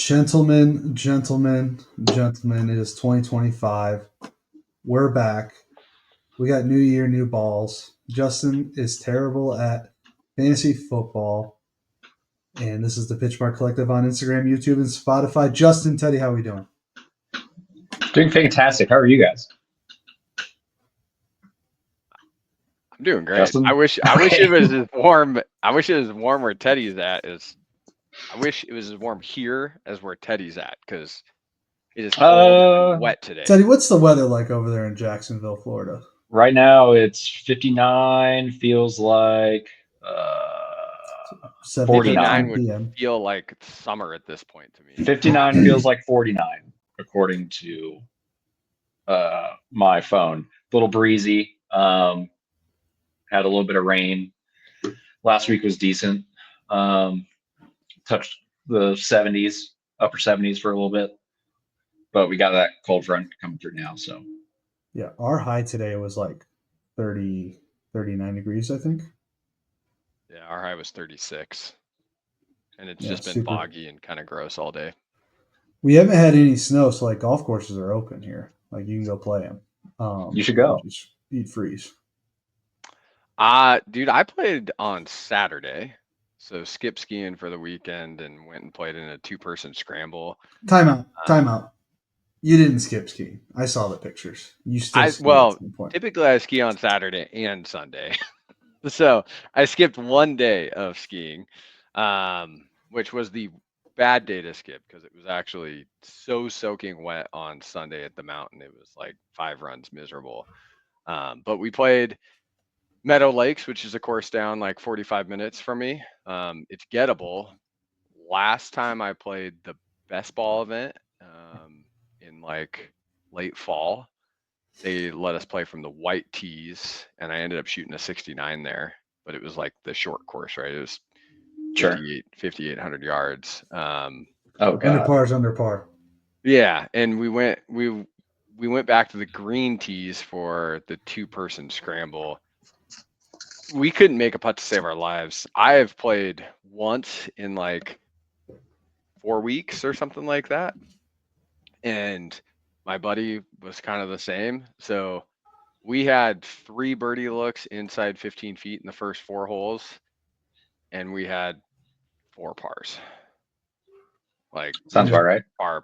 Gentlemen, it is 2025. We're back. We got new year, new balls. Justin is terrible at fantasy football. And this is the Pitchmark Collective on Instagram, YouTube, and Spotify. Justin, Teddy, how are we doing? Doing fantastic. How are you guys? I'm doing great. Justin? I wish it was as warm. I wish it was warm where Teddy's at. I wish it was as warm here as where Teddy's at, because it is cold and wet today. Teddy, what's the weather like over there in Jacksonville, Florida? Right now it's 59. Feels like 59 49. would feel like summer at this point to me. 59 feels like 49, according to my phone. A little breezy. Had a little bit of rain. Last week was decent. Touched the 70s, upper 70s for a little bit. But we got that cold front coming through now. So yeah, our high today was like 30, 39 degrees, I think. Yeah, our high was 36. And it's just been foggy and kind of gross all day. We haven't had any snow, so like golf courses are open here. Like you can go play them. You should go. You'd freeze. Dude, I played on Saturday. So skip skiing for the weekend and went and played in a 2-person scramble. Time out. You didn't skip ski. I saw the pictures. You still typically I ski on Saturday and Sunday. So I skipped one day of skiing, which was the bad day to skip because it was actually so soaking wet on Sunday at the mountain. It was like 5 runs miserable. But we played Meadow Lakes, which is a course down like 45 minutes from me. It's gettable. Last time I played the best ball event in like late fall, they let us play from the white tees, and I ended up shooting a 69 there. But it was like the short course, right? It was 5,800 yards. Under par is under par. Yeah, and we went back to the green tees for the 2-person scramble. We couldn't make a putt to save our lives. I have played once in like 4 weeks or something like that. And my buddy was kind of the same. So we had 3 birdie looks inside 15 feet in the first 4 holes. And we had 4 pars. Like, sounds about right. Par.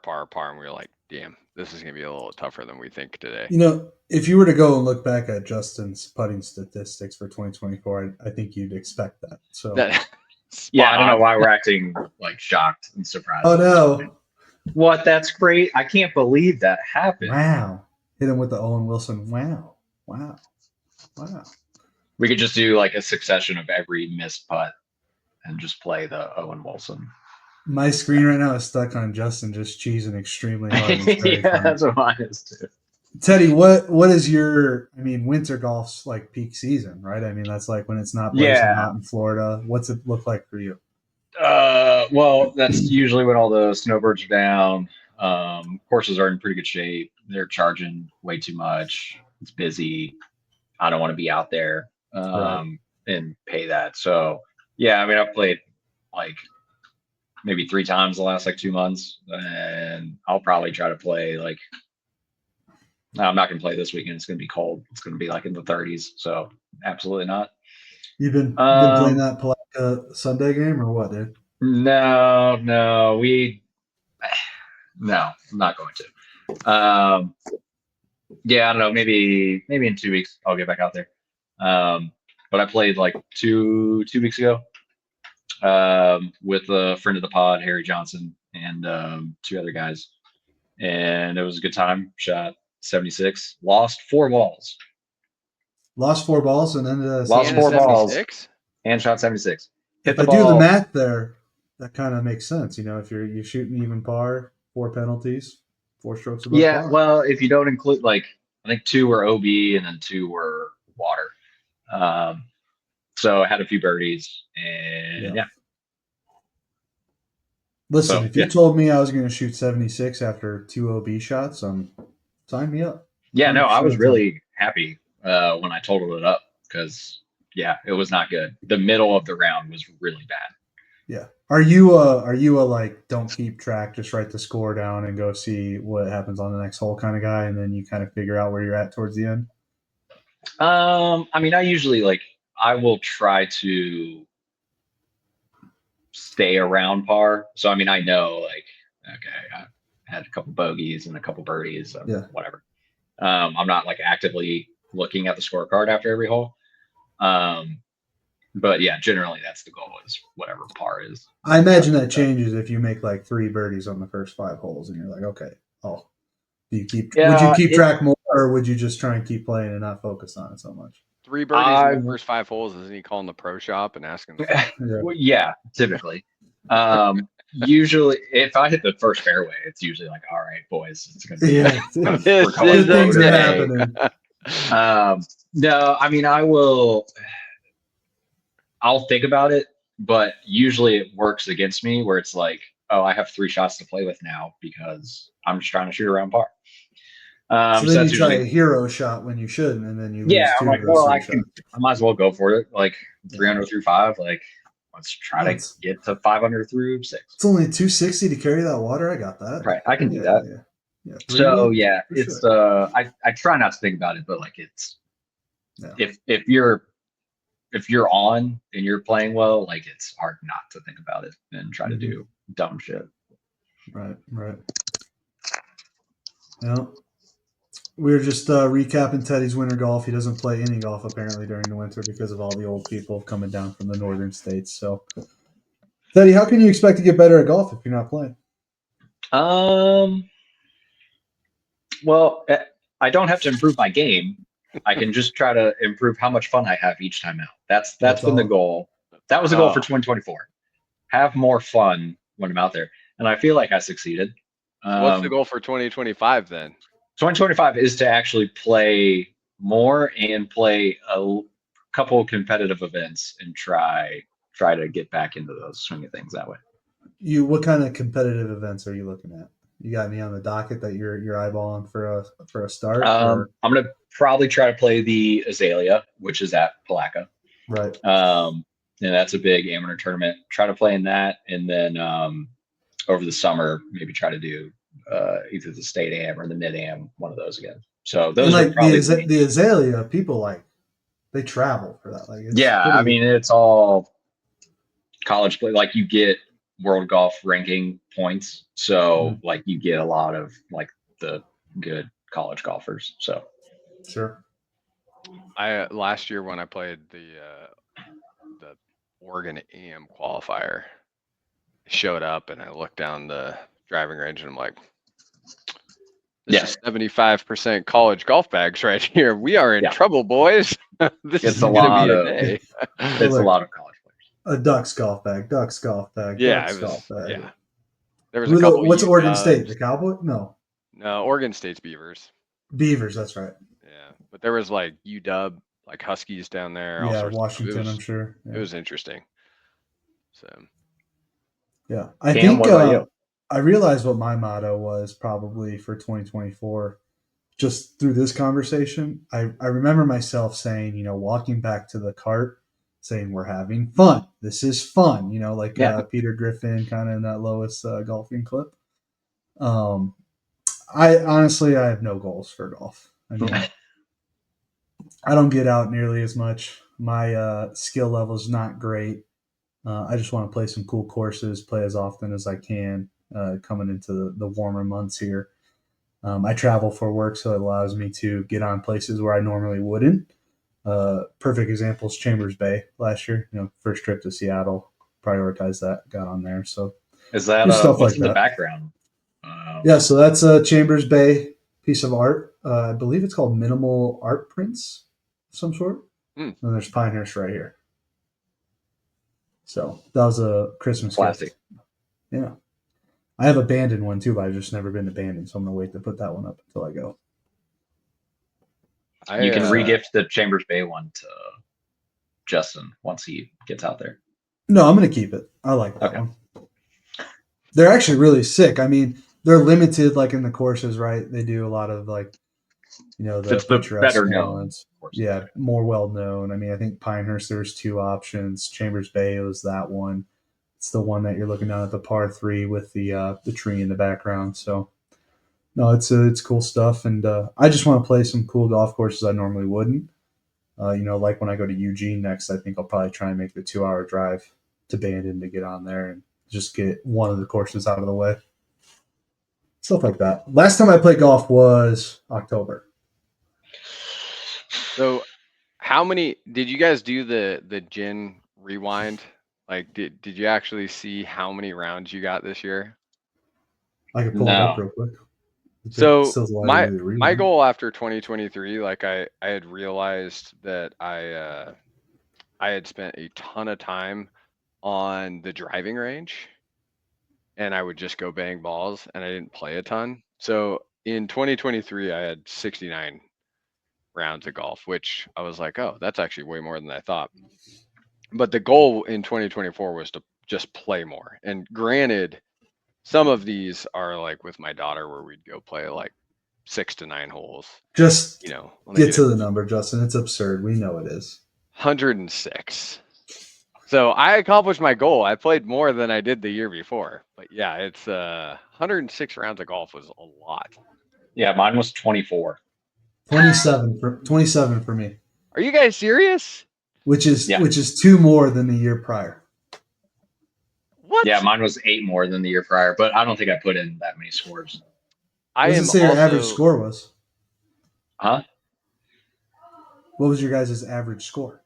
And we were like, damn, this is going to be a little tougher than we think today. You know, if you were to go and look back at Justin's putting statistics for 2024, I think you'd expect that. So, yeah, I don't know why we're acting like shocked and surprised. Oh, no. What? That's great. I can't believe that happened. Wow. Hit him with the Owen Wilson. Wow. We could just do like a succession of every missed putt and just play the Owen Wilson. My screen right now is stuck on Justin just cheesing extremely hard. Yeah, that's what mine is too. Teddy, what is your? I mean, winter golf's like peak season, right? I mean, that's like when it's not blazing hot in Florida. What's it look like for you? Well, that's usually when all the snowbirds are down. Courses are in pretty good shape. They're charging way too much. It's busy. I don't want to be out there and pay that. So yeah, I mean, I've played like maybe 3 times the last like 2 months, and I'll probably try to play like. No, I'm not going to play this weekend. It's going to be cold. It's going to be like in the 30s. So absolutely not. You've been playing that Palatka Sunday game or what, dude? No, I'm not going to. Yeah, I don't know. Maybe in 2 weeks I'll get back out there. But I played like two weeks ago with a friend of the pod, Harry Johnson, and 2 other guys, and it was a good time. Shot 76, lost 4 balls. Lost 4 balls and ended up lost 4 balls and shot 76. Hit the ball. I do the math there. That kind of makes sense. You know, if you're shooting even par, 4 penalties, 4 strokes above par. Yeah, well, if you don't include like I think 2 were OB and then 2 were water. So I had a few birdies and yeah. Listen, if you told me I was going to shoot 76 after 2 OB shots, sign me up. Yeah, no, I was really happy when I totaled it up because, yeah, it was not good. The middle of the round was really bad. Yeah. Are you a like don't keep track, just write the score down and go see what happens on the next hole kind of guy, and then you kind of figure out where you're at towards the end? I mean, I usually I will try to stay around par. So I mean, I know okay, I had a couple bogeys and a couple birdies, so Yeah. whatever. I'm not like actively looking at the scorecard after every hole. But yeah, generally that's the goal is whatever par is. I imagine that changes if you make like 3 birdies on the first 5 holes, and you're like, okay, oh, would you Yeah, keep track more, or would you just try and keep playing and not focus on it so much? 3 birdies in the first 5 holes. Isn't he calling the pro shop and asking the Yeah. well, yeah, typically. Usually, if I hit the first fairway, it's usually like, all right, boys, it's gonna be Yeah. This is Good things are okay. happening. No, I mean, I'll think about it, but usually it works against me where it's like, oh, I have 3 shots to play with now because I'm just trying to shoot around par. So So then that's you try a usually, hero shot when you shouldn't, and then you yeah, lose I'm 2 like, of those well, 3 shots. I might as well go for it. Like Yeah. 300 through 5, like let's try to get to 500 through 6. It's only 260 to carry that water. I got that. Right, I can do that. Yeah. So yeah, it's sure. I try not to think about it, but like it's Yeah. if you're on and you're playing well, like it's hard not to think about it and try to do dumb shit. Right. Yeah. We were just recapping Teddy's winter golf. He doesn't play any golf apparently during the winter because of all the old people coming down from the northern states. So, Teddy, how can you expect to get better at golf if you're not playing? Well, I don't have to improve my game. I can just try to improve how much fun I have each time out. That's been the goal. That was the goal for 2024. Have more fun when I'm out there, and I feel like I succeeded. So what's the goal for 2025 then? 2025 is to actually play more and play a couple competitive events and try to get back into those swing of things that way. What kind of competitive events are you looking at? You got any on the docket that you're eyeballing for a start? I'm gonna probably try to play the Azalea, which is at Palaca. Right. And that's a big amateur tournament. Try to play in that, and then over the summer maybe try to do either the state am or the mid am, one of those again. So those are probably the Azalea. People they travel for that. Like I mean it's all college play. Like you get world golf ranking points, so like you get a lot of like the good college golfers. So sure. Last year when I played the Oregon AM qualifier, I showed up and I looked down the driving range and I'm like, this is 75% college golf bags right here. We are in trouble, boys. This is going to be a day. It's a lot of college players. A Ducks golf bag. Yeah, Ducks golf bag. Yeah. There was a couple. What's Oregon State? The Cowboy? No, Oregon State's Beavers. Beavers, that's right. Yeah, but there was like UW, like Huskies down there. Yeah, Washington, I'm sure. Yeah. It was interesting. So. Yeah, I think I realized what my motto was probably for 2024. Just through this conversation, I remember myself saying, walking back to the cart, saying we're having fun. This is fun, like Peter Griffin kind of in that Lois golfing clip. I have no goals for golf. I mean, I don't get out nearly as much. My skill level is not great. I just want to play some cool courses, play as often as I can coming into the warmer months here. I travel for work, so it allows me to get on places where I normally wouldn't. Perfect example is Chambers Bay last year. First trip to Seattle, prioritized that, got on there. So is that stuff what's like in that. The background? Yeah, so that's a Chambers Bay piece of art. I believe it's called minimal art prints of some sort. And there's Pinehurst right here. So that was a Christmas Classic. gift. Yeah. I have a Bandon one too, but I've just never been to Bandon, so I'm gonna wait to put that one up until I go. You can re-gift the Chambers Bay one to Justin once he gets out there. No, I'm gonna keep it. I like that one. They're actually really sick. I mean, they're limited, like in the courses, right? They do a lot of the it's the better known ones. Yeah, more well known. I mean, I think Pinehurst there's 2 options. Chambers Bay was that one. It's the one that you're looking down at the par 3 with the tree in the background. So no, it's cool stuff, and I just want to play some cool golf courses I normally wouldn't. Like when I go to Eugene next, I think I'll probably try and make the 2 hour drive to Bandon to get on there and just get one of the courses out of the way. Stuff like that. Last time I played golf was October. So, how many did you guys do the gin rewind? Like, did you actually see how many rounds you got this year? I could pull it up No. real quick. So Still allow my you to read my one. goal after 2023, like I had realized that I had spent a ton of time on the driving range, and I would just go bang balls, and I didn't play a ton. So in 2023, I had 69 rounds of golf, which I was like, oh, that's actually way more than I thought. But the goal in 2024 was to just play more. And granted, some of these are like with my daughter where we'd go play like 6 to 9 holes. Just When they get to the number, Justin. It's absurd. We know it is. 106. So I accomplished my goal. I played more than I did the year before. But yeah, it's 106 rounds of golf was a lot. Yeah, mine was 24. 27 for me. Are you guys serious? Which is 2 more than the year prior. What? Yeah, mine was 8 more than the year prior, but I don't think I put in that many scores. What does it say your average score was? Huh? What was your guys' average score?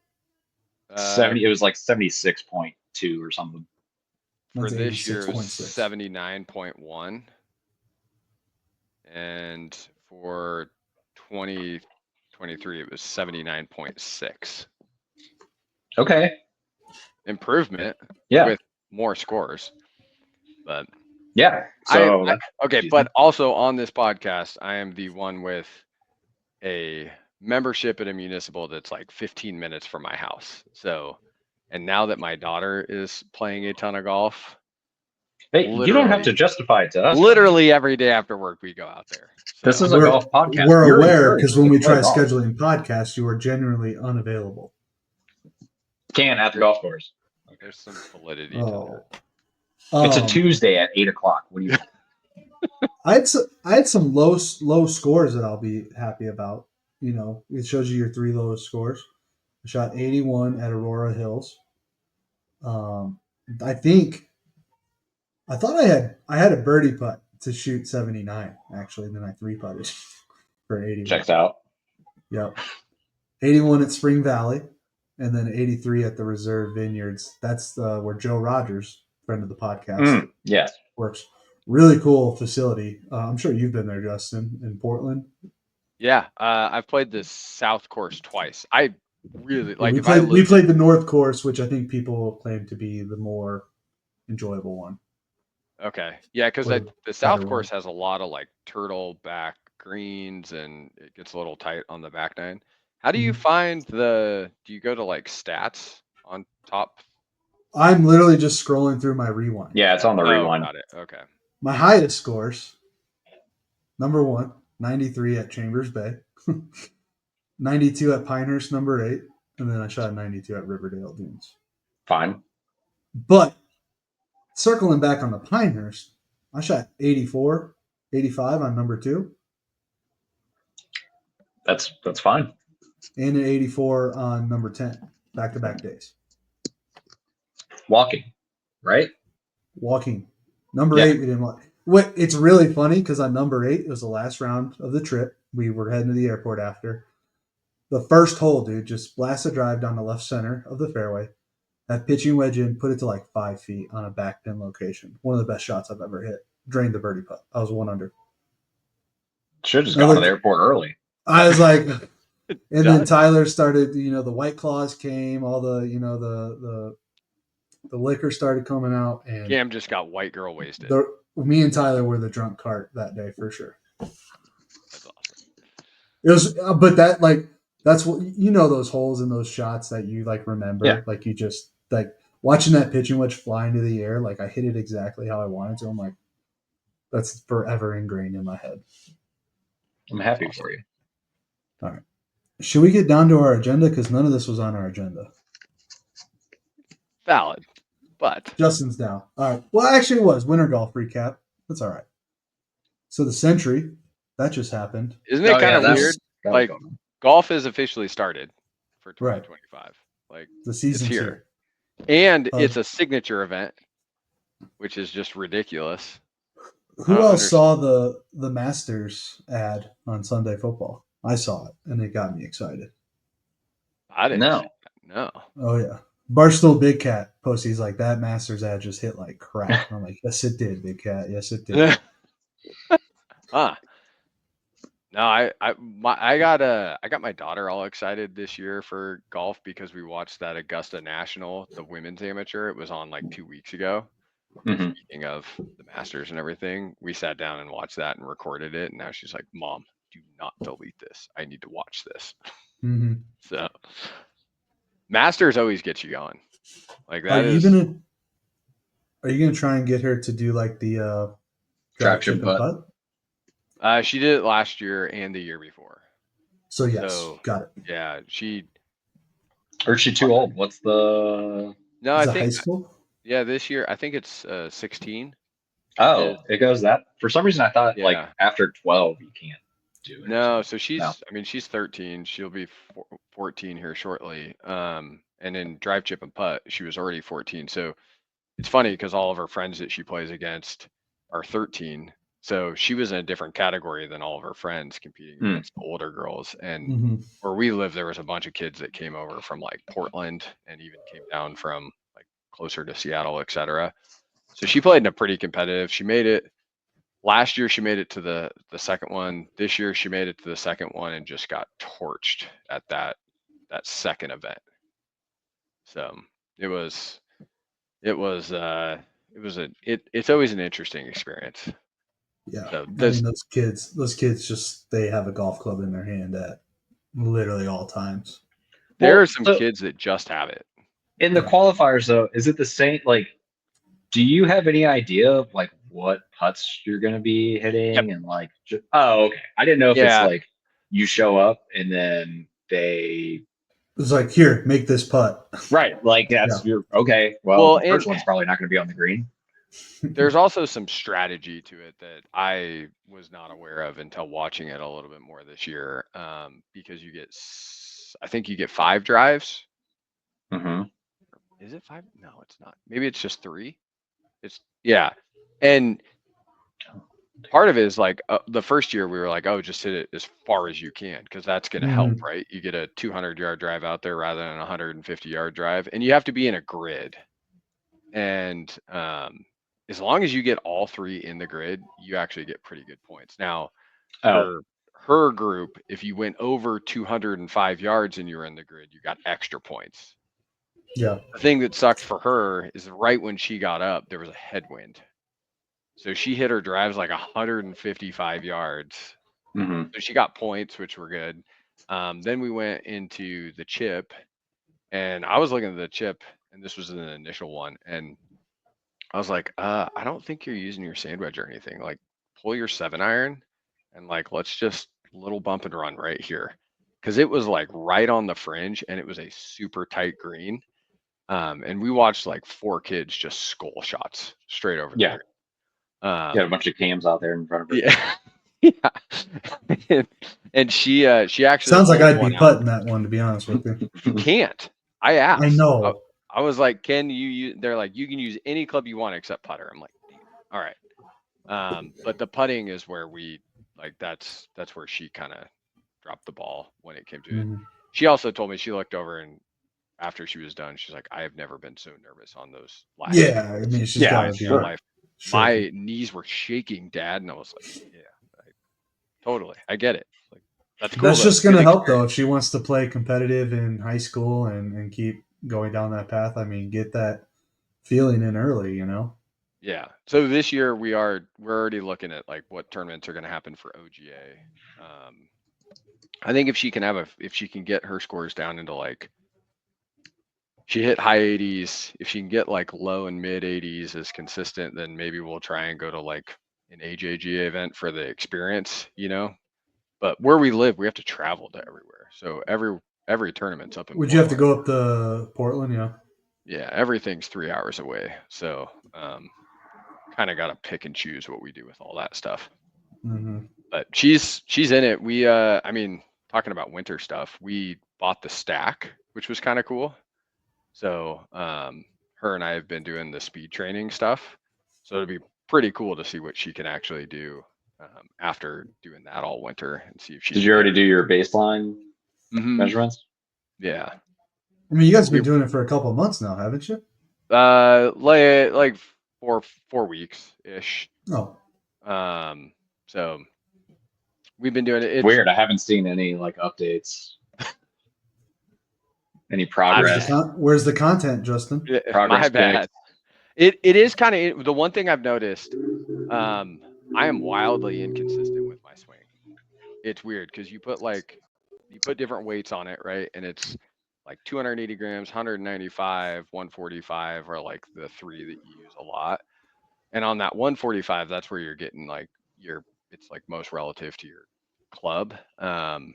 70. It was like 76.2 or something. For Mine's this year, it was 86.6. 79.1. And for 2023, it was 79.6. Okay. Improvement. Yeah. With more scores. But yeah. So okay, but also on this podcast, I am the one with a membership at a municipal that's like 15 minutes from my house. So, and now that my daughter is playing a ton of golf, hey, you don't have to justify it to us. Literally every day after work, we go out there. So. This is a golf podcast. We're aware because when we try scheduling podcasts, you are generally unavailable. Can at the golf course. Okay. There's some validity to that. It's a Tuesday at 8 o'clock. What do you? I had some low scores that I'll be happy about. It shows you your 3 lowest scores. I shot 81 at Aurora Hills. I thought I had a birdie putt to shoot 79 actually, and then I 3-putted for 81. Checks out. Yep. 81 at Spring Valley, and then 83 at the Reserve Vineyards. That's where Joe Rogers, friend of the podcast, works. Really cool facility. I'm sure you've been there, Justin, in Portland. Yeah, I've played the South course twice. I really like. We played the North course, which I think people claim to be the more enjoyable one. Okay, yeah, because the South course has a lot of like turtle back greens, and it gets a little tight on the back nine. How do you find do you go to like stats on top? I'm literally just scrolling through my rewind. Yeah, it's on the rewind. Got it. Okay. My highest scores, number 1, 93 at Chambers Bay, 92 at Pinehurst, number 8, and then I shot a 92 at Riverdale Dunes. Fine. But circling back on the Pinehurst, I shot 84, 85 on number 2. That's fine. And an 84 on number 10, back-to-back days. Walking, right? Walking. Number 8, we didn't walk. It's really funny because on number 8, it was the last round of the trip. We were heading to the airport after. The first hole, dude, just blast a drive down the left center of the fairway. That pitching wedge in, put it to like 5 feet on a back pin location. One of the best shots I've ever hit. Drained the birdie putt. I was 1 under. Should have just gone to the airport early. I was like, and then Tyler started, the White Claws came, all the, the liquor started coming out. And Cam just got white girl wasted. Me and Tyler were the drunk cart that day for sure. That's awesome. It was, but that's what, those holes and those shots that you like remember. Yeah. Like you just like watching that pitching wedge fly into the air. Like I hit it exactly how I wanted to. I'm like, that's forever ingrained in my head. I'm happy for you. All right. Should we get down to our agenda? Because none of this was on our agenda. Valid. But Justin's down. All right. Well, actually, it was winter golf recap. That's all right. So the Century that just happened. isn't it kind of that weird? was Like going on. golf is officially started for Right. 2025. Like The season's it's here. and Uh, it's a signature event, which is just ridiculous. I Who don't else saw understand. the Masters ad on Sunday Football? I saw it, and it got me excited. I didn't see No. that. No. Oh yeah, Barstool Big Cat posted. He's like, that Masters ad just hit like crack. And I'm like, yes it did, Big Cat. Yes it did. Huh. No, I got my daughter all excited this year for golf because we watched that Augusta National, the women's amateur. It was on like 2 weeks ago. Mhm. Speaking of the Masters and everything, we sat down and watched that and recorded it. And now she's like, "Mom, do not delete this. I need to watch this." Mm-hmm. So Masters always gets you going. Like Are that you is, gonna Are you gonna try and get her to do like the drive, Drive, chip, chip, and putt. she did it last year and the year before. So yes, So got it. yeah, Or is she too old? What's the? no, Is I it high think, school? yeah, this year, I think it's 16 is, Oh, it goes that. For some reason, I thought like yeah. after 12 you can't do it or No, something. so No. I mean, she's 13. She'll be 14 here shortly. And in drive, chip, and putt, she was already 14. So it's funny because all of her friends that she plays against are 13. So she was in a different category than all of her friends competing Mm. against the older girls. And Mm-hmm. where we live, there was a bunch of kids that came over from like Portland and even came down from like closer to Seattle, etc. So she played in a pretty competitive. She made it last year. She made it to the second one. This year she made it to the second one and just got torched at that second event. So it was it was it's always an interesting experience. Yeah, So I mean this those kids just they have a golf club in their hand at literally all times. there are Well, some so kids that just have it. in the Yeah. qualifiers though, is it the same? Like, do you have any idea of like what putts you're going to be Yep. hitting and like? Oh, okay. I didn't know if it's Yeah. like you show up and then they. It's like, here, make this putt. Right, like Yeah. that's your okay. Well, Well, the and first one's probably not going to be on the green. there's also some strategy to it that I was not aware of until watching it a little bit more this year. Because I think you get 5 drives. Mm-hmm. Is it 5? No, it's not. Maybe it's just 3. It's yeah. And part of it is like the first year we were like, oh, just hit it as far as you can because that's going to help, Mm-hmm. right? You get a 200-yard drive out there rather than a 150-yard drive, and you have to be in a grid. And as long as you get all 3 in the grid, you actually get pretty good points. Now, Oh, for her group, if you went over 205 yards and you were in the grid, you got extra points. Yeah. The thing that sucked for her is right when she got up, there was a headwind. So she hit her drives like 155 yards. mm-hmm. So she got points, which were good. Then we went into the chip, and I was looking at the chip, and this was an initial one, and I was like, I don't think you're using your sand wedge or anything. Like, pull your 7-iron, and like, let's just little bump and run right here, because it was like right on the fringe, and it was a super tight green. And we watched like 4 kids just skull shots straight over the Yeah, green. you got a bunch of cams out there in front of her. Yeah. Yeah. And she actually Sounds like pulled I'd be one out. putting that one, to be honest with you. You can't. I I asked. know. I was like, can you use, they're like, you can use any club you want except putter. I'm like, damn. All right. But the putting is where we like that's where she kind of dropped the ball when it came to it. Mhm. She also told me she looked over and after she was done, she's like, I have never been so nervous on those last 2 Yeah, I holes mean, she's Yeah, got in to my be entire sure. life. Sure. My knees were shaking, Dad, and I was like, yeah, totally, I get it. Like that's cool. That's Though. just It's a going to good help, though, experience. if she wants to play competitive in high school and keep going down that path. I mean, get that feeling in early, you know? Yeah. So this year we're already looking at like what tournaments are going to happen for OGA. I think if she can get her scores down into like she hit high 80s, if she can get like low and mid 80s as consistent, then maybe we'll try and go to like an AJGA event for the experience, you know. But where we live, we have to travel to everywhere. So every tournament's up in Would you have to Portland. go up to Portland? Yeah. Yeah, everything's 3 hours away. So kind of got to pick and choose what we do with all that stuff. Mm-hmm. But she's in it. We I mean, talking about winter stuff, we bought the stack, which was kind of cool. So her and I have been doing the speed training stuff. So it'd be pretty cool to see what she can actually do after doing that all winter and see if she's Did you already do your baseline measurements? Yeah. I mean, you guys have been doing it for a couple of months now, haven't you? Like 4 weeks ish. Oh. So we've been doing it. It's weird. I haven't seen any like updates. Any progress? Where's the content, Justin? My bad. It is kind of the one thing I've noticed. I am wildly inconsistent with my swing. It's weird because you put different weights on it, right? And it's like 280 grams, 195, 145 are like the three that you use a lot. And on that 145, that's where you're getting like it's like most relative to your club. And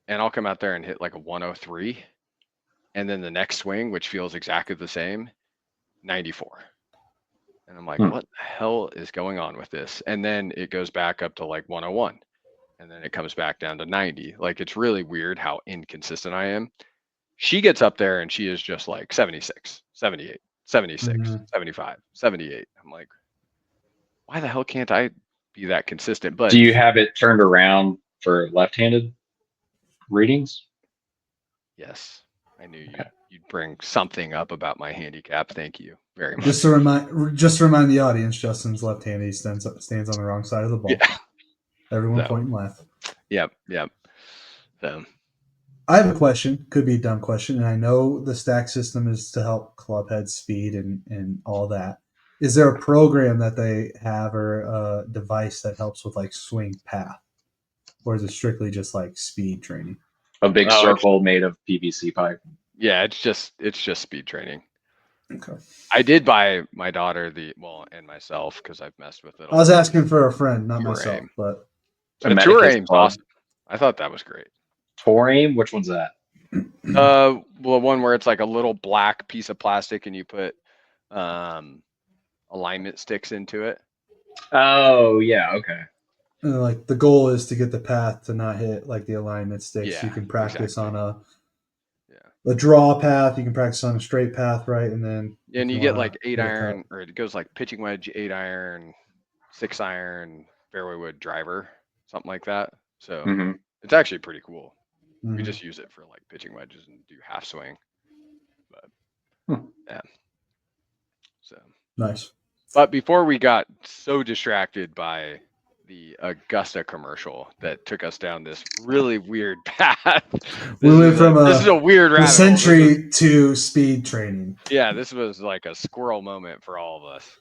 I'll come out there and hit like a 103. And then the next swing, which feels exactly the same, 94. And I'm like, what the hell is going on with this? And then it goes back up to like 101. And then it comes back down to 90. Like, it's really weird how inconsistent I am. She gets up there and she is just like 76, 78, 76, 75, 78. I'm like, why the hell can't I be that consistent? But do you have it turned around for left-handed readings? Yes. I knew you'd bring something up about my handicap. Thank you very much. Just to remind the audience, Justin's left-handed. He stands on the wrong side of the ball. Yeah. Everyone pointing left. Yep. So I have a question. Could be a dumb question, and I know the stack system is to help club head speed and all that. Is there a program that they have or a device that helps with like swing path, or is it strictly just like speed training? A big circle made of PVC pipe. Yeah, it's just speed training. Okay. I did buy my daughter and myself because I've messed with it. I was asking for a friend, not myself, but the Tour Aim's awesome. I thought that was great. Tour Aim? Which one's that? Well, one where it's like a little black piece of plastic and you put alignment sticks into it. Oh yeah, okay. And like the goal is to get the path to not hit like the alignment sticks. Yeah, you can practice on a a draw path. You can practice on a straight path, right? And then you get like 8 iron, or it goes like pitching wedge, 8 iron, 6 iron, fairway wood driver, something like that. So it's actually pretty cool. We just use it for like pitching wedges and do half swing. But yeah. So nice. But before we got so distracted by the Augusta commercial that took us down this really weird path. We went from this is a weird rabbit century to speed training. Yeah, this was like a squirrel moment for all of us.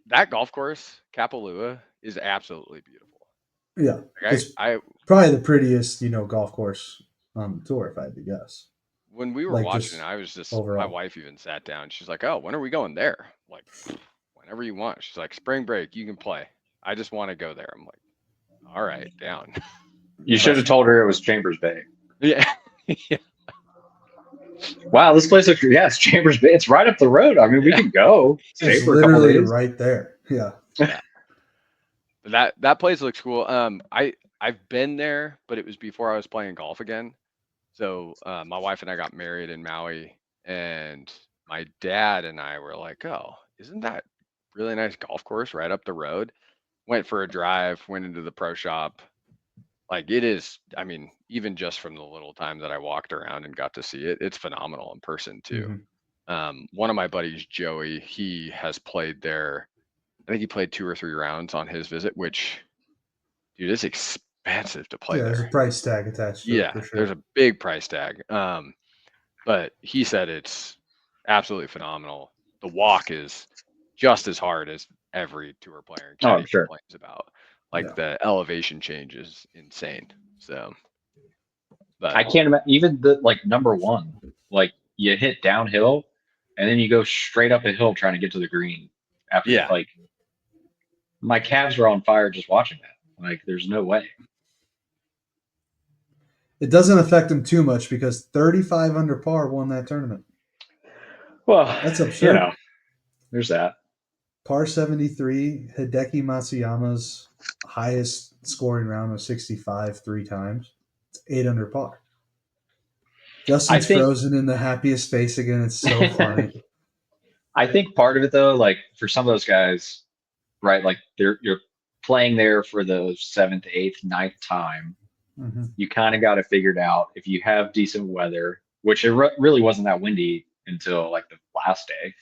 That golf course, Kapalua, is absolutely beautiful. Yeah, like it's probably the prettiest golf course on the tour, if I had to guess. When we were watching, I was just overall. My wife even sat down. She's like, "Oh, when are we going there?" I'm like, whenever you want. She's like, "Spring break, you can play. I just want to go there." I'm like, "All right, down." You should have told her it was Chambers Bay. Yeah. Wow, this place looks. Yeah, it's Chambers Bay. It's right up the road. I mean, we can go. It's literally right there. Yeah. That place looks cool. I've been there, but it was before I was playing golf again. So my wife and I got married in Maui, and my dad and I were like, "Oh, isn't that really nice golf course right up the road?" Went for a drive, went into the pro shop. Like, it is, I mean, even just from the little time that I walked around and got to see it, it's phenomenal in person too. One of my buddies, Joey, he has played there. I think he played 2 or 3 rounds on his visit, which, dude, it's expensive to play there. There's a price tag attached to it, for sure. There's a big price tag. But he said it's absolutely phenomenal. The walk is just as hard as every tour player complains about. Like, the elevation change is insane. So, but I can't imagine even the number one. Like, you hit downhill, and then you go straight up a hill trying to get to the green. After my calves are on fire just watching that. Like, there's no way. it doesn't affect him too much because 35 under par won that tournament. Well, That's absurd. There's that. Par 73, Hideki Matsuyama's highest scoring round was 65 three times. It's 8 under par. Justin's frozen in the happiest face again. It's so funny. I think part of it though, like for some of those guys, right? Like you're playing there for the 7th, 8th, 9th time. Mm-hmm. You kind of got it figured out. If you have decent weather, which it really wasn't that windy until like the last day.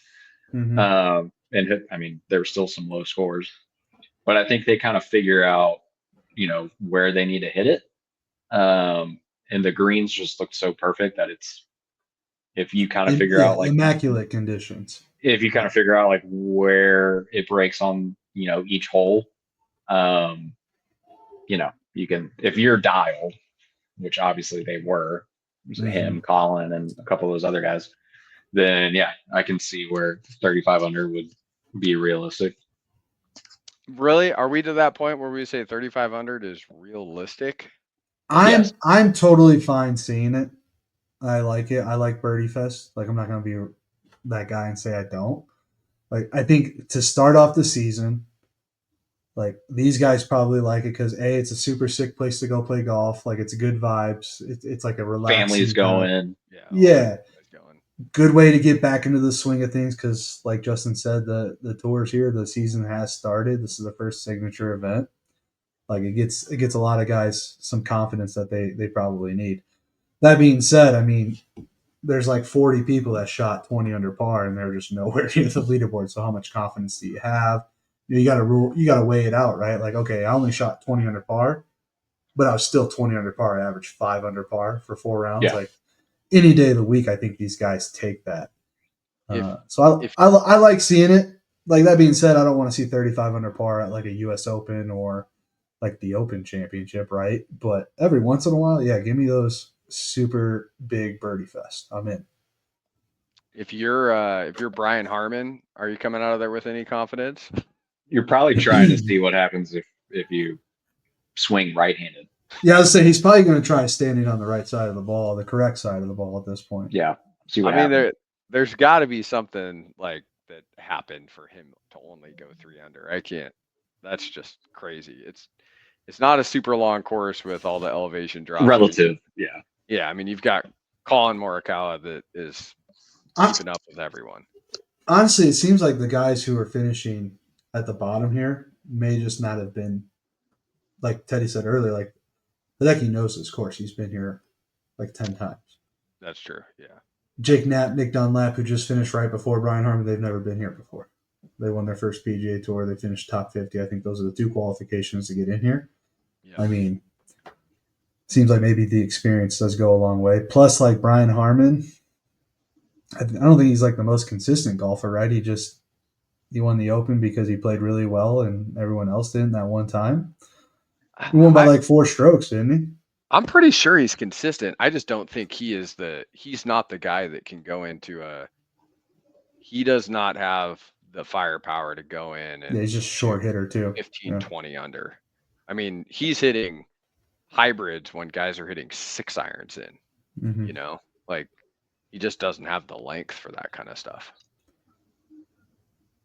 Mm-hmm. And there were still some low scores, but I think they kind of figure out, where they need to hit it. And the greens just look so perfect that if you kind of figure out like immaculate conditions. If you kind of figure out like where it breaks on, each hole, you can, if you're dialed, which obviously they were, him, Colin, and a couple of those other guys, then yeah, I can see where 35 under would be realistic. Really? Are we to that point where we say 3,500 is realistic? I'm totally fine seeing it. I like it. I like Birdie Fest. Like, I'm not going to be that guy and say I don't. Like, I think to start off the season, like, these guys probably like it because A, it's a super sick place to go play golf. Like, it's good vibes. It's like a relaxing. Families going. Yeah. Good way to get back into the swing of things because, like Justin said, the tour's here. The season has started. This is the first signature event. Like, it gets a lot of guys some confidence that they probably need. That being said, I mean, there's like 40 people that shot 20 under par and they're just nowhere near the leaderboard. So how much confidence do you have? You got to weigh it out, right? Like, okay, I only shot 20 under par, but I was still 20 under par. I averaged 5 under par for 4 rounds. Yeah. Like, any day of the week, I think these guys take that. So I like seeing it. Like, that being said, I don't want to see 35 under par at like a U.S. Open or like the Open Championship, right? But every once in a while, yeah, give me those super big birdie fest. I'm in. If you're Brian Harmon, are you coming out of there with any confidence? You're probably trying to see what happens if you swing right-handed. Yeah, I was saying he's probably going to try standing on the right side of the ball, the correct side of the ball at this point. Yeah, see what happens. There's got to be something like that happened for him to only go 3 under. I can't. That's just crazy. It's not a super long course with all the elevation drops. Relative, yeah. Yeah, I mean, you've got Colin Morikawa that is keeping up with everyone. Honestly, it seems like the guys who are finishing at the bottom here may just not have been, like Teddy said earlier, like Hideki knows this course. He's been here like 10 times. That's true, yeah. Jake Knapp, Nick Dunlap, who just finished right before Brian Harmon, they've never been here before. They won their first PGA Tour. They finished top 50. I think those are the 2 qualifications to get in here. Yeah. I mean, seems like maybe the experience does go a long way. Plus, like Brian Harmon, I don't think he's like the most consistent golfer, right? He won the Open because he played really well and everyone else didn't that one time. He won by like 4 strokes, didn't he? I'm pretty sure he's consistent. I just don't think he's not the guy that can go into he does not have the firepower to go in and he's just short hitter too. 15, 20 under. I mean, he's hitting hybrids when guys are hitting 6 irons in, Mm-hmm. Like he just doesn't have the length for that kind of stuff.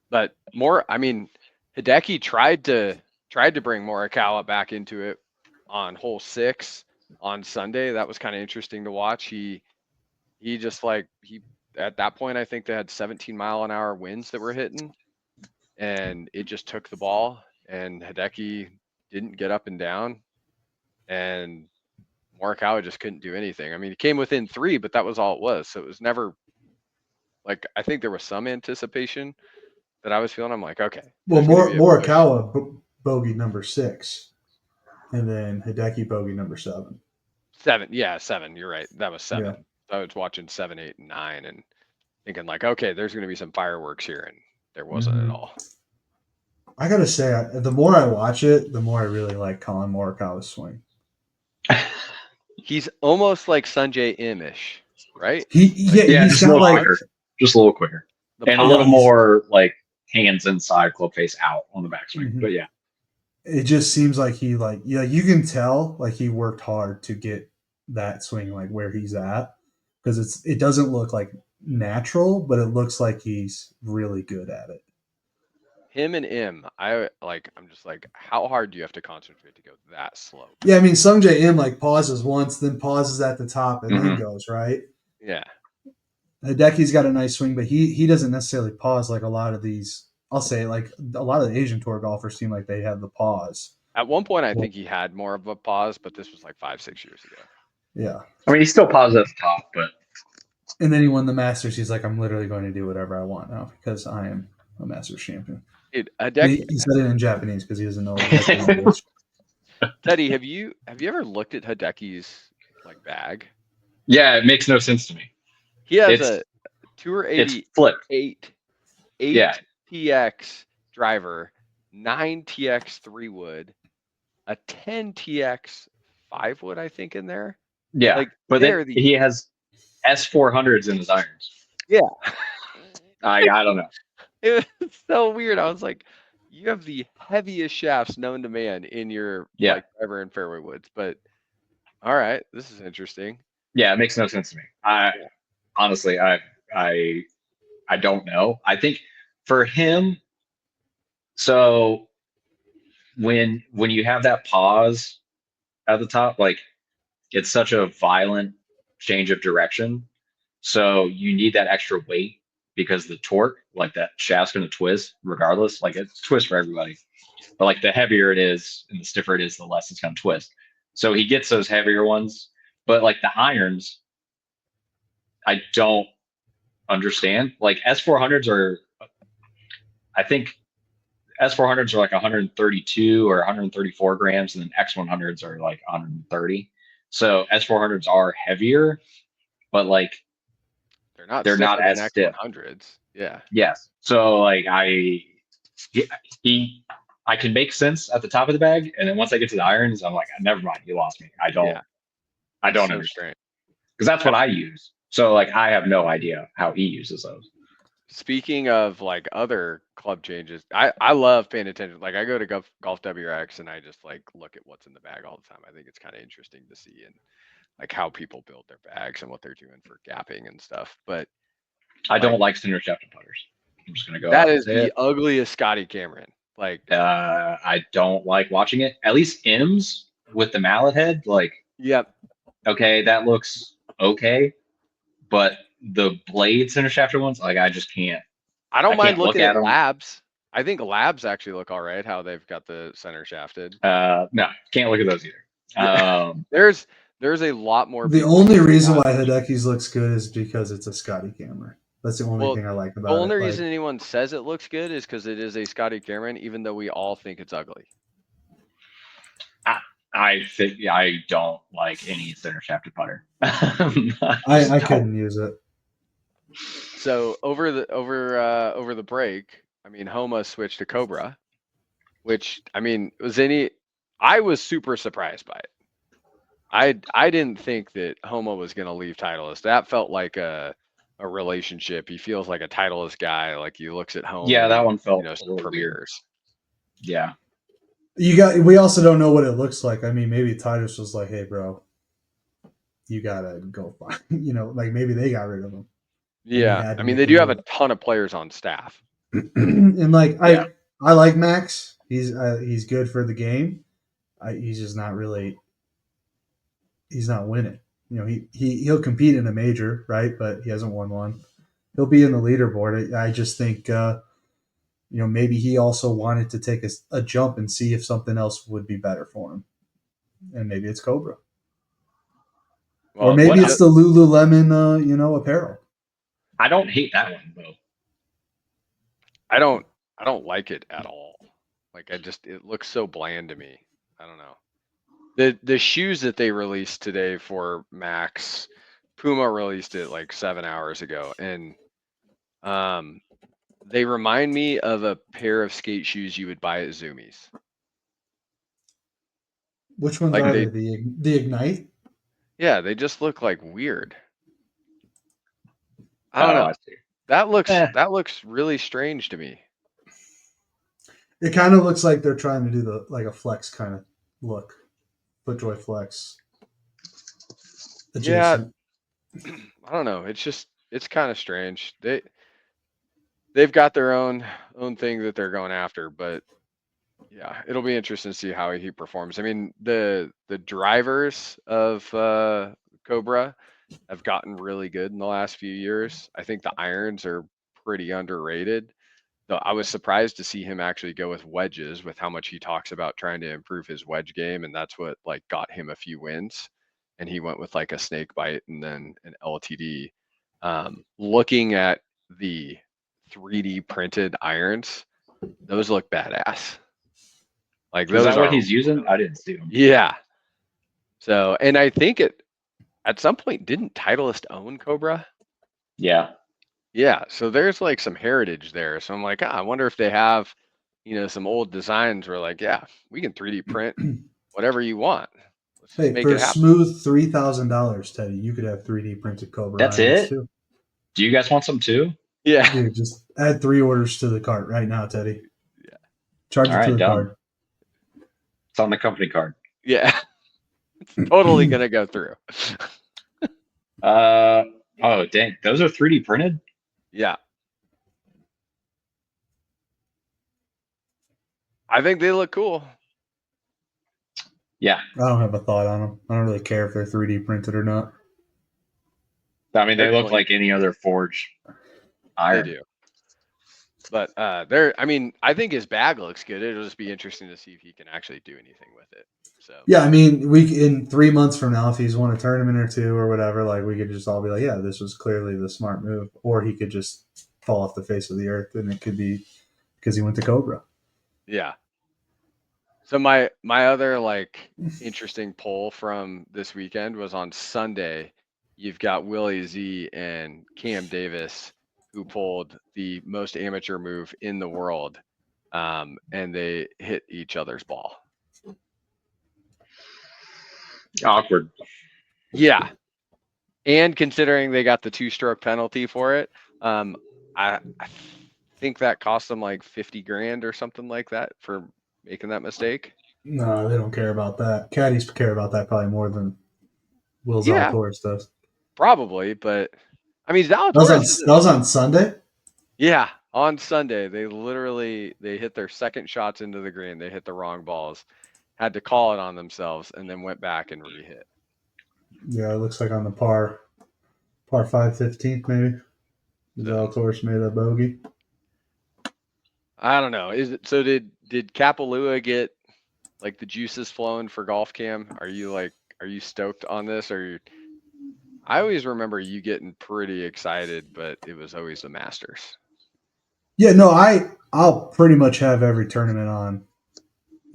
But Hideki tried to bring Morikawa back into it on hole 6 on Sunday. That was kind of interesting to watch. He at that point, I think they had 17-mile-an-hour winds that were hitting, and it just took the ball, and Hideki didn't get up and down, and Morikawa just couldn't do anything. I mean, he came within 3, but that was all it was. So it was never like, I think there was some anticipation that I was feeling. I'm like, okay. Well, Morikawa bogey number 6, and then Hideki bogey number 7. 7, yeah, 7. You're right. That was 7. Yeah. I was watching 7, 8, and 9, and thinking like, okay, there's going to be some fireworks here, and there wasn't at all. I gotta say, the more I watch it, the more I really like Colin Morikawa's swing. He's almost like Sanjay Im-ish, right? He's just a little quicker. Just a little quicker. And a little more like hands inside, club face out on the backswing. Mm-hmm. But yeah. It just seems like you can tell like he worked hard to get that swing like where he's at because it doesn't look like natural, but it looks like he's really good at it. Him and I'm just like, how hard do you have to concentrate to go that slow? Yeah, I mean, Sungjae Im like pauses once, then pauses at the top, and then Mhm. goes right. Yeah. Hideki's got a nice swing, but he doesn't necessarily pause like a lot of these. I'll say like a lot of the Asian Tour golfers seem like they have the pause. At one point, I think he had more of a pause, but this was like 5-6 years ago. Yeah, I mean, he still paused at the top, but and then he won the Masters. He's like, I'm literally going to do whatever I want now because I am a Masters champion. Dude, He said it in Japanese because he doesn't know local language. Teddy, have you ever looked at Hideki's like bag? yeah, it makes no sense to me. He has It's a Tour it's 80 flipped. 8 Yeah. TX driver, 9 TX 3 wood, a 10 TX 5 wood, I think, in there. Yeah, Like, but they're then he has S400s in his irons. Yeah. I don't know. It was so weird. I was like, you have the heaviest shafts known to man in your Yeah. like driver and fairway woods. But all right, this is interesting. Yeah, it makes no sense to me. Honestly, I don't know. I think for him, so when you have that pause at the top, like it's such a violent change of direction. So you need that extra weight because the torque, like that shaft's going to twist regardless. Like it's twist for everybody. But like the heavier it is and the stiffer it is, the less it's going to twist. So he gets those heavier ones. But like the irons, I don't understand. Like S400s are, I think S400s are like 132 or 134 grams, and then X100s are like 130. So S400s are heavier, but like They're not as stiffer stiff. than X100s. Yeah. Yes. So like he I can make sense at the top of the bag, and then once I get to the irons, I'm like, never mind, you lost me. I don't Yeah. So understand strange. because that's what I use. So like I have no idea how he uses those. Speaking of like other club changes, I love paying attention. Like I go to Golf WX and I just like look at what's in the bag all the time. I think it's kind of interesting to see and like how people build their bags and what they're doing for gapping and stuff. But I don't like center shafted putters. I'm just gonna go that out and is say the it. ugliest Scotty Cameron. Like I don't like watching it. At least M's with the mallet head, like yep. okay, that looks okay, but the blade center shafted ones, like I just can't. I don't I mind can't look looking at at them. labs. I think labs actually look all right, how they've got the center shafted. No, can't look at those either. There's a lot more The people only doing reason that. why Hideki's looks good is because it's a Scotty camera. That's the only Well, thing I like the about only it. reason Like, anyone says it looks good is because it is a Scotty Cameron, even though we all think it's ugly. I think I don't like any center shafted putter. I couldn't use it. So over the break, I mean, Homa switched to Cobra, which I mean I was super surprised by it. I didn't think that Homa was gonna leave Titleist. That felt like a relationship. He feels like a Titleist guy. Like he looks at home. Yeah, and that one felt some a little weird. premieres. Yeah. We also don't know what it looks like. I mean, maybe Titus was like, "Hey, bro, you gotta go find." Like maybe they got rid of him. Yeah, I mean they do have a ton of players on staff. And like Yeah. I like Max. He's good for the game. He's just not really. He's not winning. He'll compete in a major, right? But he hasn't won one. He'll be in the leaderboard. I just think maybe he also wanted to take a jump and see if something else would be better for him, and maybe it's Cobra, or maybe it's the Lululemon, apparel. I don't hate that one though. I don't like it at all. Like it looks so bland to me. I don't know. The shoes that they released today for Max, Puma released it like 7 hours ago, and they remind me of a pair of skate shoes you would buy at Zoomies. Which ones Like are they? The Ignite? Yeah, they just look like weird. I don't know. I see. That looks really strange to me. It kind of looks like they're trying to do a flex kind of look, FootJoy flex. Yeah, adjacent. I don't know. It's kind of strange. They've got their own thing that they're going after, but yeah, it'll be interesting to see how he performs. I mean, the drivers of Cobra have gotten really good in the last few years. I think the irons are pretty underrated. Though I was surprised to see him actually go with wedges with how much he talks about trying to improve his wedge game, and that's what like got him a few wins. And he went with like a snake bite and then an LTD. Looking at the 3D printed irons, those look badass. Like Is those that what are he's using? really, I didn't see him. yeah. So, and I think it at some point didn't Titleist own Cobra? Yeah. Yeah, so there's like some heritage there. So I'm like, I wonder if they have, some old designs where like, yeah, we can 3D print whatever you want. Let's just Hey, make for it a happen. smooth $3,000, Teddy, you could have 3D printed Cobra That's irons it? too. Do you guys want some too? Yeah. Dude, just add 3 orders to the cart right now, Teddy. Yeah. Charge All it to right, the done. card. It's on the company card. Yeah. It's totally gonna go through. Oh dang, those are 3D printed? Yeah. I think they look cool. Yeah. I don't have a thought on them. I don't really care if they're 3D printed or not. I mean, They're they look clean. like any other forged They iron. do. But I mean, I think his bag looks good. It'll just be interesting to see if he can actually do anything with it. So Yeah, I mean, we in 3 months from now, if he's won a tournament or two or whatever, like we could just all be like, yeah, this was clearly the smart move, or he could just fall off the face of the earth, and it could be because he went to Cobra. yeah. So my other like interesting poll from this weekend was on Sunday. You've got Willie Z and Cam Davis who pulled the most amateur move in the world, and they hit each other's ball. Awkward. Yeah, and considering they got the 2-stroke penalty for it, I think that cost them like 50 grand or something like that for making that mistake. No, they don't care about that. Caddies care about that probably more than Will Yeah, Zalatoris does. probably, but I mean That was on Zalatoris isn't. that was on Sunday. Yeah, on Sunday they hit their second shots into the green. They hit the wrong balls, had to call it on themselves, and then went back and re-hit. Yeah, it looks like on the par 5 15th maybe. So Zalatoris made a bogey. I don't know. Is it so? Did Kapalua get like the juices flowing for Golf Cam? Are you stoked on this? I always remember you getting pretty excited, but it was always the Masters. Yeah, no, I'll pretty much have every tournament on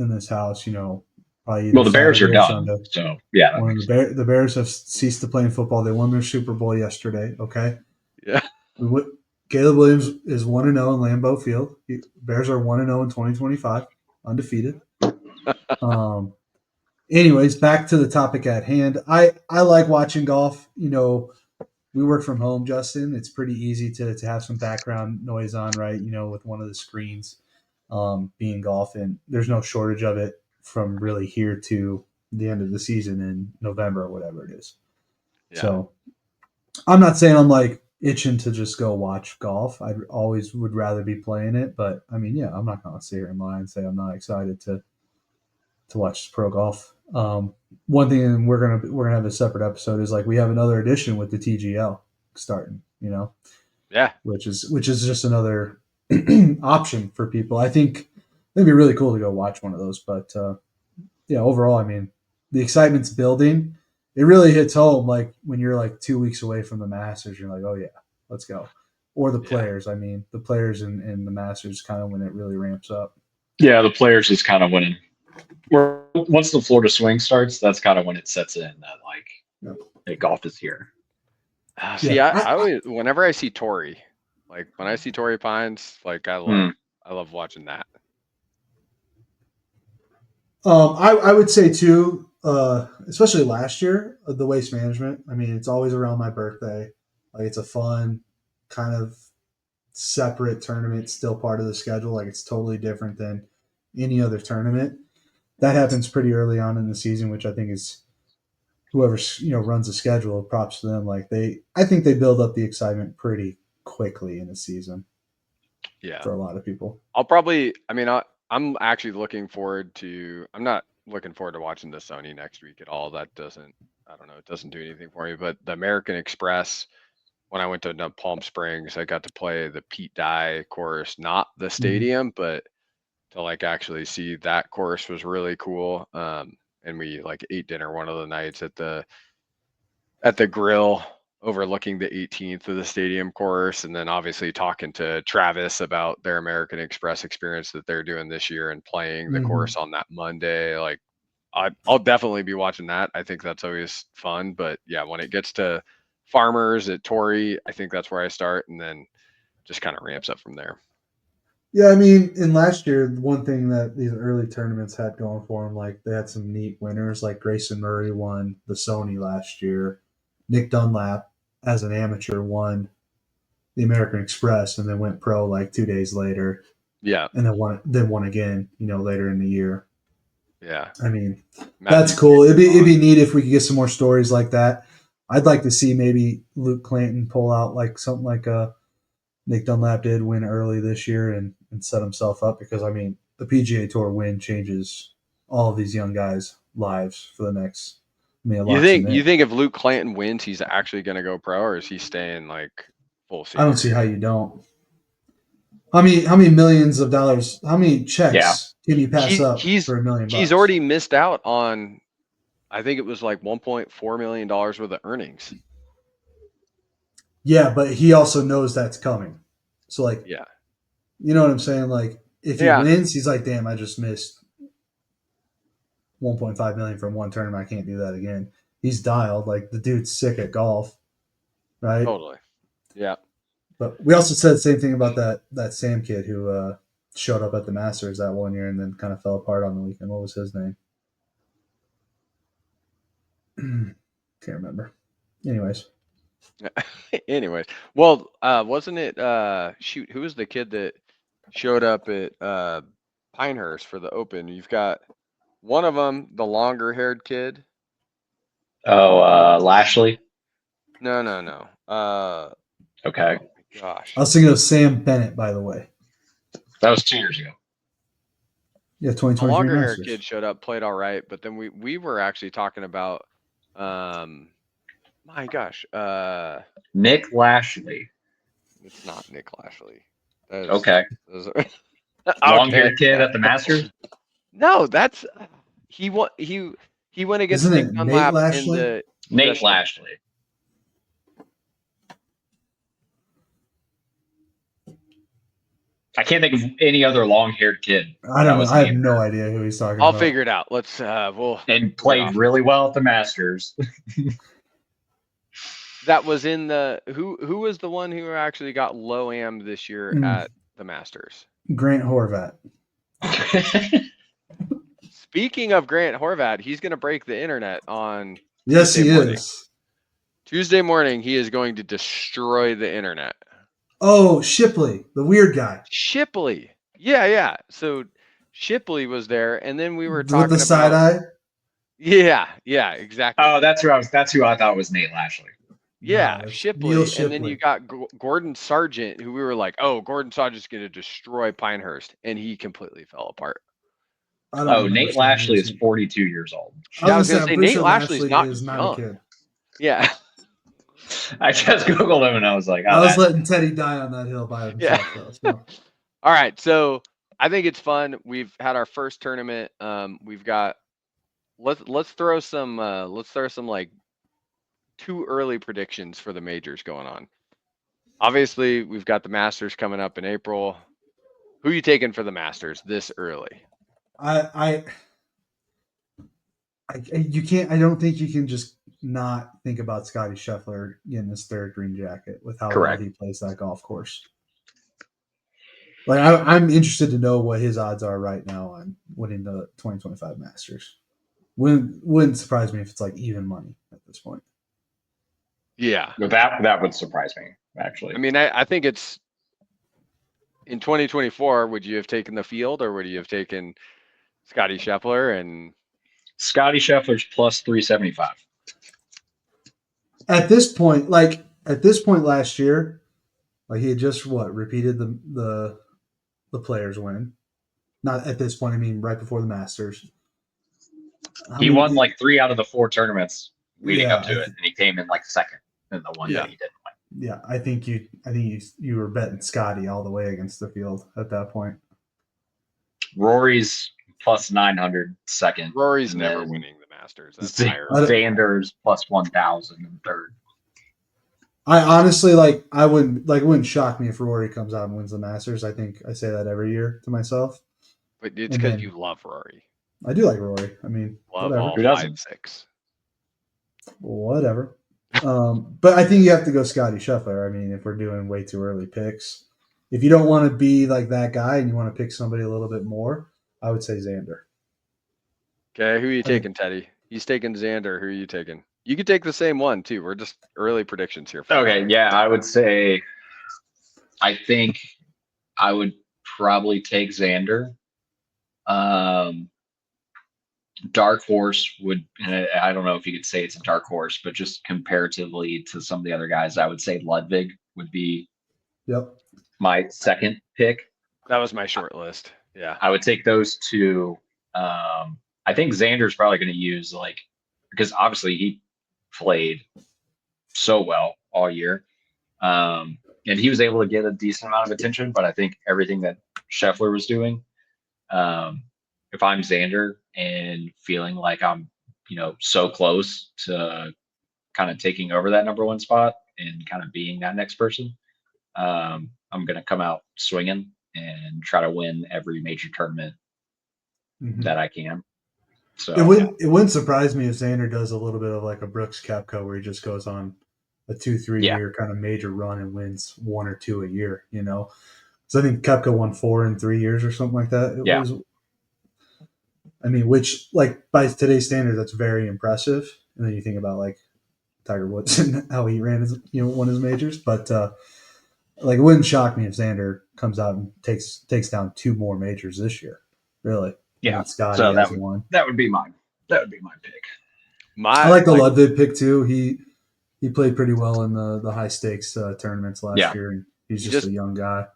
in this house. Probably either Well, the Bears are Saturday or done, Sunday. so yeah, that When makes sense. the Bears have ceased to play in football, they won their Super Bowl yesterday. Okay, Yeah. Caleb Williams is 1-0 in Lambeau Field. Bears are 1-0 in 2025, undefeated. Anyways, back to the topic at hand. I like watching golf. We work from home, Justin. It's pretty easy to have some background noise on, right? With one of the screens being golf, and there's no shortage of it from really here to the end of the season in November or whatever it is. Yeah. So I'm not saying I'm like itching to just go watch golf. I always would rather be playing it, but I mean, yeah, I'm not going to sit here and lie and say I'm not excited to watch pro golf. One thing, and we're gonna have a separate episode, is like we have another edition with the TGL starting. Yeah. Which is just another option for people. I think it'd be really cool to go watch one of those. But yeah, overall, I mean, the excitement's building. It really hits home like when you're like 2 weeks away from the Masters. You're like, oh yeah, let's go. Or the Yeah. players. I mean, the players in the Masters kind of when it really ramps up. Yeah, the players is kind of winning. Once the Florida swing starts, that's kind of when it sets in that like, hey, golf is here. See, Yeah, I always whenever I see Torrey, like when I see Torrey Pines, like I love watching that. I would say too, especially last year, the waste management. I mean, it's always around my birthday. Like it's a fun kind of separate tournament, still part of the schedule. Like it's totally different than any other tournament. That happens pretty early on in the season, which I think is whoever runs the schedule, props to them. Like I think they build up the excitement pretty quickly in the season Yeah. for a lot of people. I'm actually looking forward to. I'm not looking forward to watching the Sony next week at all. That doesn't. I don't know. It doesn't do anything for me. But the American Express, when I went to Palm Springs, I got to play the Pete Dye course, not the stadium, but to like actually see that course was really cool. And we like ate dinner one of the nights at the grill overlooking the 18th of the stadium course, and then obviously talking to Travis about their American Express experience that they're doing this year and playing the course on that Monday. Like I'll definitely be watching that. I think that's always fun. But yeah, when it gets to Farmers at Torrey, I think that's where I start, and then just kind of ramps up from there. Yeah, I mean, in last year, one thing that these early tournaments had going for them, like they had some neat winners, like Grayson Murray won the Sony last year. Nick Dunlap, as an amateur, won the American Express and then went pro like 2 days later, Yeah, and then won again, later in the year. yeah. I mean, Matthew that's cool. It'd Gibson. be neat if we could get some more stories like that. I'd like to see maybe Luke Clanton pull out like something like Nick Dunlap did win early this year and set himself up, because I mean the PGA Tour win changes all of these young guys' lives for the next. I mean, it You locks them think in. you think if Luke Clanton wins, he's actually going to go pro, or is he staying like full I don't senior see how year? you don't. How many millions of dollars? How many Yeah. checks can you pass He up he's for $1 million? he's already missed out on, I think it was like $1.4 million worth of earnings. Yeah, but he also knows that's coming. So like, Yeah. you know what I'm saying? Like, if he Yeah. wins, he's like, "Damn, I just missed 1.5 million from one tournament. I can't do that again." He's dialed. Like the dude's sick at golf, right? Totally. Yeah. But we also said the same thing about that Sam kid who showed up at the Masters that one year and then kind of fell apart on the weekend. What was his name? Can't remember. Anyways, Anyways, well, wasn't it shoot, who was the kid that showed up at Pinehurst for the Open? You've got one of them, the longer-haired kid. Oh, Lashley. No. Okay. Oh my gosh. I was thinking of Sam Bennett, by the way. That was 2 years ago. Yeah, The 2023 longer hair Masters. kid showed up, played all right, but then we were actually talking about my gosh, Nick Lashley. it's not Nick Lashley. That is, Okay. those Long okay. haired kid at the Masters. No, that's he won he went against Isn't Nick it Nate Dunlap in Lashley? the Nate US Lashley. I can't think of any other long haired kid. I don't that know. was I have named no her idea who he's talking I'll about. figure it out. Let's we'll and get played off. really well at the Masters. That was in the who was the one who actually got low am this year at the Masters? Grant Horvat. Speaking of Grant Horvat, he's going to break the internet on Yes, Tuesday he morning. is. Tuesday morning, he is going to destroy the internet. Oh, Shipley, the weird guy Shipley. Yeah. So Shipley was there, and then we were with talking the side about. eye. Yeah, exactly. Oh, that's who I thought was Nate Lashley. Yeah, Nah, it's Neil Shipley. And then you Shipley. got Gordon Sargent, who we were like, oh, Gordon Sargent's going to destroy Pinehurst. And he completely fell apart. I don't Oh, remember Nate seeing Lashley his is name. 42 years old. I Yeah, I was was going gonna to say, I'm say pretty Nate sure Lashley's Lashley not is not a young. kid. Yeah. I just Googled him and I was like, oh, I was that's letting Teddy die on that hill by Yeah. himself, though. So. All right. So I think it's fun. We've had our first tournament. We've got let's throw some like too early predictions for the majors going on. Obviously, we've got the Masters coming up in April. Who are you taking for the Masters this early? You can't. I don't think you can just not think about Scotty Scheffler getting his third green jacket with how correct. well he plays that golf course. Like I'm interested to know what his odds are right now on winning the 2025 Masters. Wouldn't surprise me if it's like even money at this point. Yeah. That would surprise me, actually. I mean, I think it's in 2024. Would you have taken the field, or would you have taken Scotty Scheffler? And Scotty Scheffler's plus 375. at this point last year, like he had just repeated the Players win. Not at this point. I mean, right before the Masters. He won like 3 out of the 4 tournaments leading up Yeah, to it, and he came in like second in the one that he didn't win. yeah. I think you were betting Scotty all the way against the field at that point. Rory's plus 900 second. Rory's and never then winning the Masters. That's Xander's plus 1,000 in third. I honestly it wouldn't shock me if Rory comes out and wins the Masters. I think I say that every year to myself. But it's because you love Rory. I do like Rory. I mean, Love whatever. all Who doesn't? 5-6. Whatever. But I think you have to go Scotty Scheffler. I mean, if we're doing way too early picks, if you don't want to be like that guy and you want to pick somebody a little bit more, I would say Xander. Okay, who are you taking, Teddy? He's taking Xander. Who are you taking? You could take the same one too. We're just early predictions here. Okay, yeah, I would say. I think I would probably take Xander. Dark horse would, and I don't know if you could say it's a dark horse, but just comparatively to some of the other guys, I would say Ludwig would be my second pick. That was my short list. Yeah. I would take those two. I think Xander's probably going to use because obviously he played so well all year. And he was able to get a decent amount of attention, but I think everything that Scheffler was doing, if I'm Xander and feeling like I'm, so close to kind of taking over that number 1 spot and kind of being that next person, I'm going to come out swinging and try to win every major tournament that I can. So it wouldn't surprise me if Xander does a little bit of like a Brooks Koepka where he just goes on a 2-3 year kind of major run and wins 1 or 2 a year, So I think Koepka won 4 in 3 years or something like that. It was, I mean, which by today's standards, that's very impressive. And then you think about Tiger Woods and how he ran his, won his majors. But it wouldn't shock me if Xander comes out and takes down 2 more majors this year. Really. Yeah. Scotty so has one. That would be mine. That would be my pick. I like the Ludwig pick too. He played pretty well in the high stakes tournaments last year, and he's just a young guy.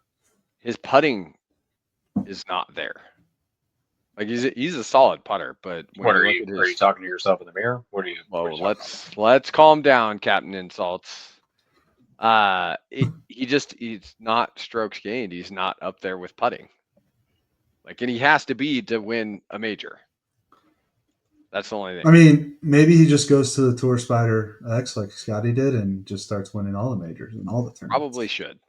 His putting is not there. He's a solid putter, but what are you talking to yourself in the mirror? What are you? Well, let's calm down, Captain Insults. He's not strokes gained. He's not up there with putting. And he has to be to win a major. That's the only thing. I mean, maybe he just goes to the Tour Spider X like Scotty did and just starts winning all the majors and all the tournaments. Probably should.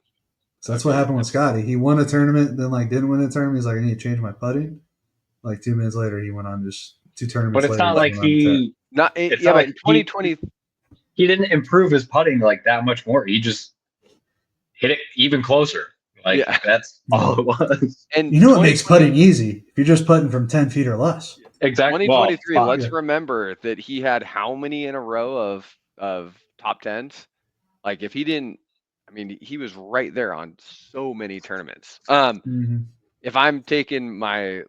So that's what happened with Scotty. He won a tournament, then didn't win a tournament. He's like, I need to change my putting. 2 minutes later, he went on just 2 tournaments. But it's later, not like he. Not it's yeah, not but like 2020. He didn't improve his putting that much more. He just hit it even closer. That's all it was. And what makes putting easy? If you're just putting from 10 feet or less. Exactly. 2023. Let's remember that he had how many in a row of top 10s? If he didn't, he was right there on so many tournaments. If I'm taking my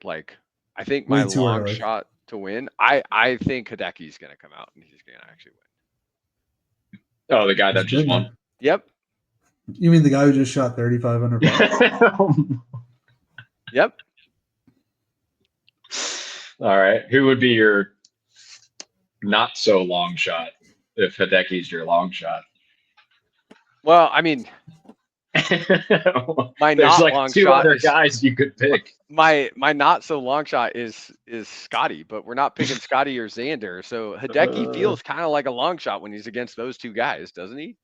I think my long shot to win, I think Hideki's going to come out and he's going to actually win. Oh, the guy that just won. Yep. You mean the guy who just shot 3,500? Yep. All right. Who would be your not so long shot if Hideki's your long shot? Well, my there's not long 2 shot other guys you could pick. My not so long shot is Scotty, but we're not picking Scotty or Xander. So Hideki feels kind of like a long shot when he's against those 2 guys, doesn't he?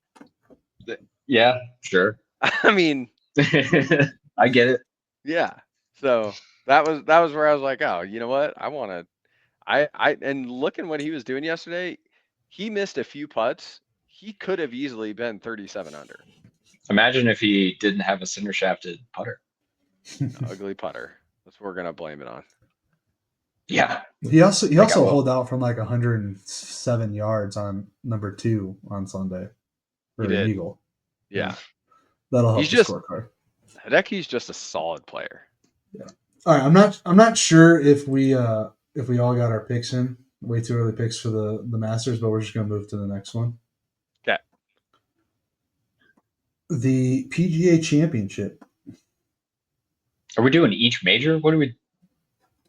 Yeah, sure. I get it. Yeah. So that was where I was like, oh, you know what? And looking what he was doing yesterday, he missed a few putts. He could have easily been 37 under. Imagine if he didn't have a center shafted putter. Ugly putter. That's what we're gonna blame it on. Yeah. He also holed out from 107 yards on number 2 on Sunday for an eagle. Yeah. That'll help the scorecard. Hideki's just a solid player. Yeah. All right. I'm not sure if we all got our picks in. Way too early picks for the Masters, but we're just gonna move to the next one. The PGA Championship. Are we doing each major? What do we?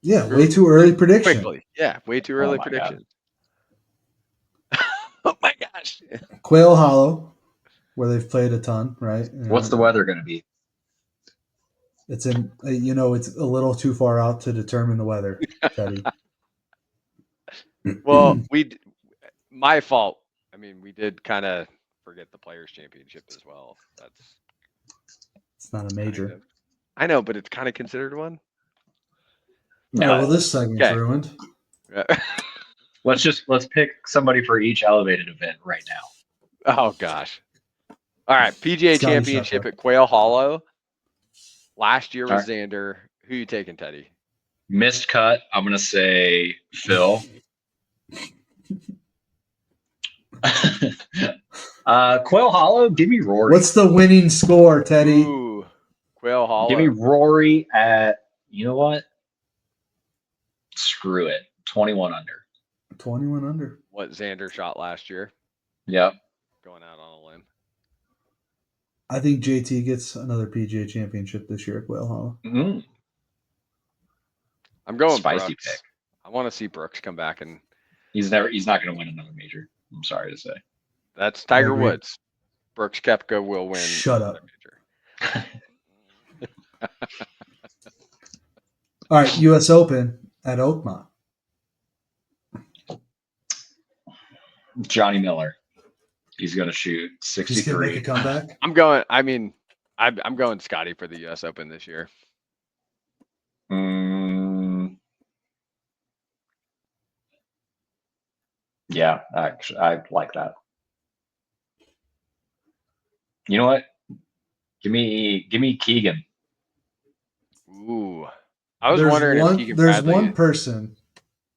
Yeah, way too early prediction. Quickly. Yeah, way too early my prediction. Oh my gosh. Quail Hollow, where they've played a ton, right? What's the weather going to be? It's in, it's a little too far out to determine the weather, Teddy. Well, my fault. I mean, we did kind of forget the Players Championship as well. It's not a major. Kind of, I know, but it's kind of considered one. No, well, this segment's ruined. Let's pick somebody for each elevated event right now. Oh gosh. All right, PGA Championship at Quail Hollow. Last year was Xander. Who you taking, Teddy? Missed cut. I'm gonna say Phil. Quail Hollow. Give me Rory. What's the winning score, Teddy? Ooh, Quail Hollow. Give me Rory at. You know what? Screw it. 21 under. 21 under. What Xander shot last year? Yep. Going out on a limb. I think JT gets another PGA Championship this year at Quail Hollow. Mm-hmm. I'm going spicy Brooks. pick. I want to see Brooks come back, and he's not going to win another major. I'm sorry to say. That's Tiger Woods. Brooks Koepka will win. Shut up. Major. All right, U.S. Open at Oakmont. Johnny Miller. He's going to shoot 63. He's going to make a comeback? I'm going Scotty for the U.S. Open this year. Yeah, actually, I like that. You know what? Give me Keegan. Ooh. I was wondering if Keegan There's Bradley... one person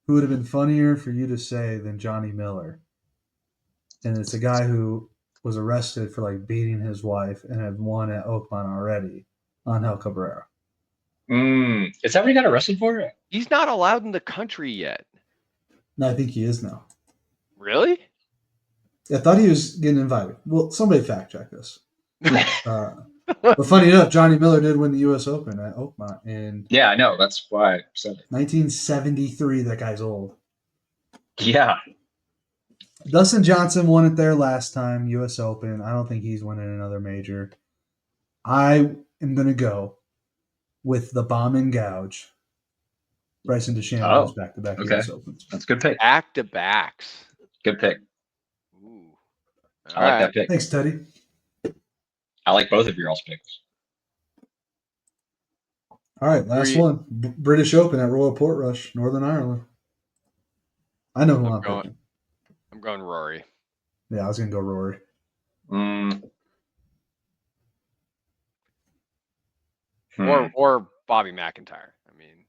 who would have been funnier for you to say than Johnny Miller. And it's a guy who was arrested for beating his wife and had won at Oakmont already, Angel Cabrera. Is that what he got arrested for? He's not allowed in the country yet. No, I think he is now. Really? I thought he was getting invited. Well, somebody fact check this. But funny enough, Johnny Miller did win the U.S. Open at Oakmont in. Yeah, I know. That's why I said it. 1973. That guy's old. Yeah. Dustin Johnson won it there last time, U.S. Open. I don't think he's winning another major. I am going to go with the bomb and gouge. Bryson DeChambeau back-to-back U.S. Opens. That's a good pick. Back-to-backs. Good pick. Ooh. I like that pick. Thanks, Teddy. I like both of your all's picks. All right, last one. British Open at Royal Portrush, Northern Ireland. I know who I'm picking. I'm going Rory. Yeah, I was going to go Rory. Or Bobby McIntyre. I mean,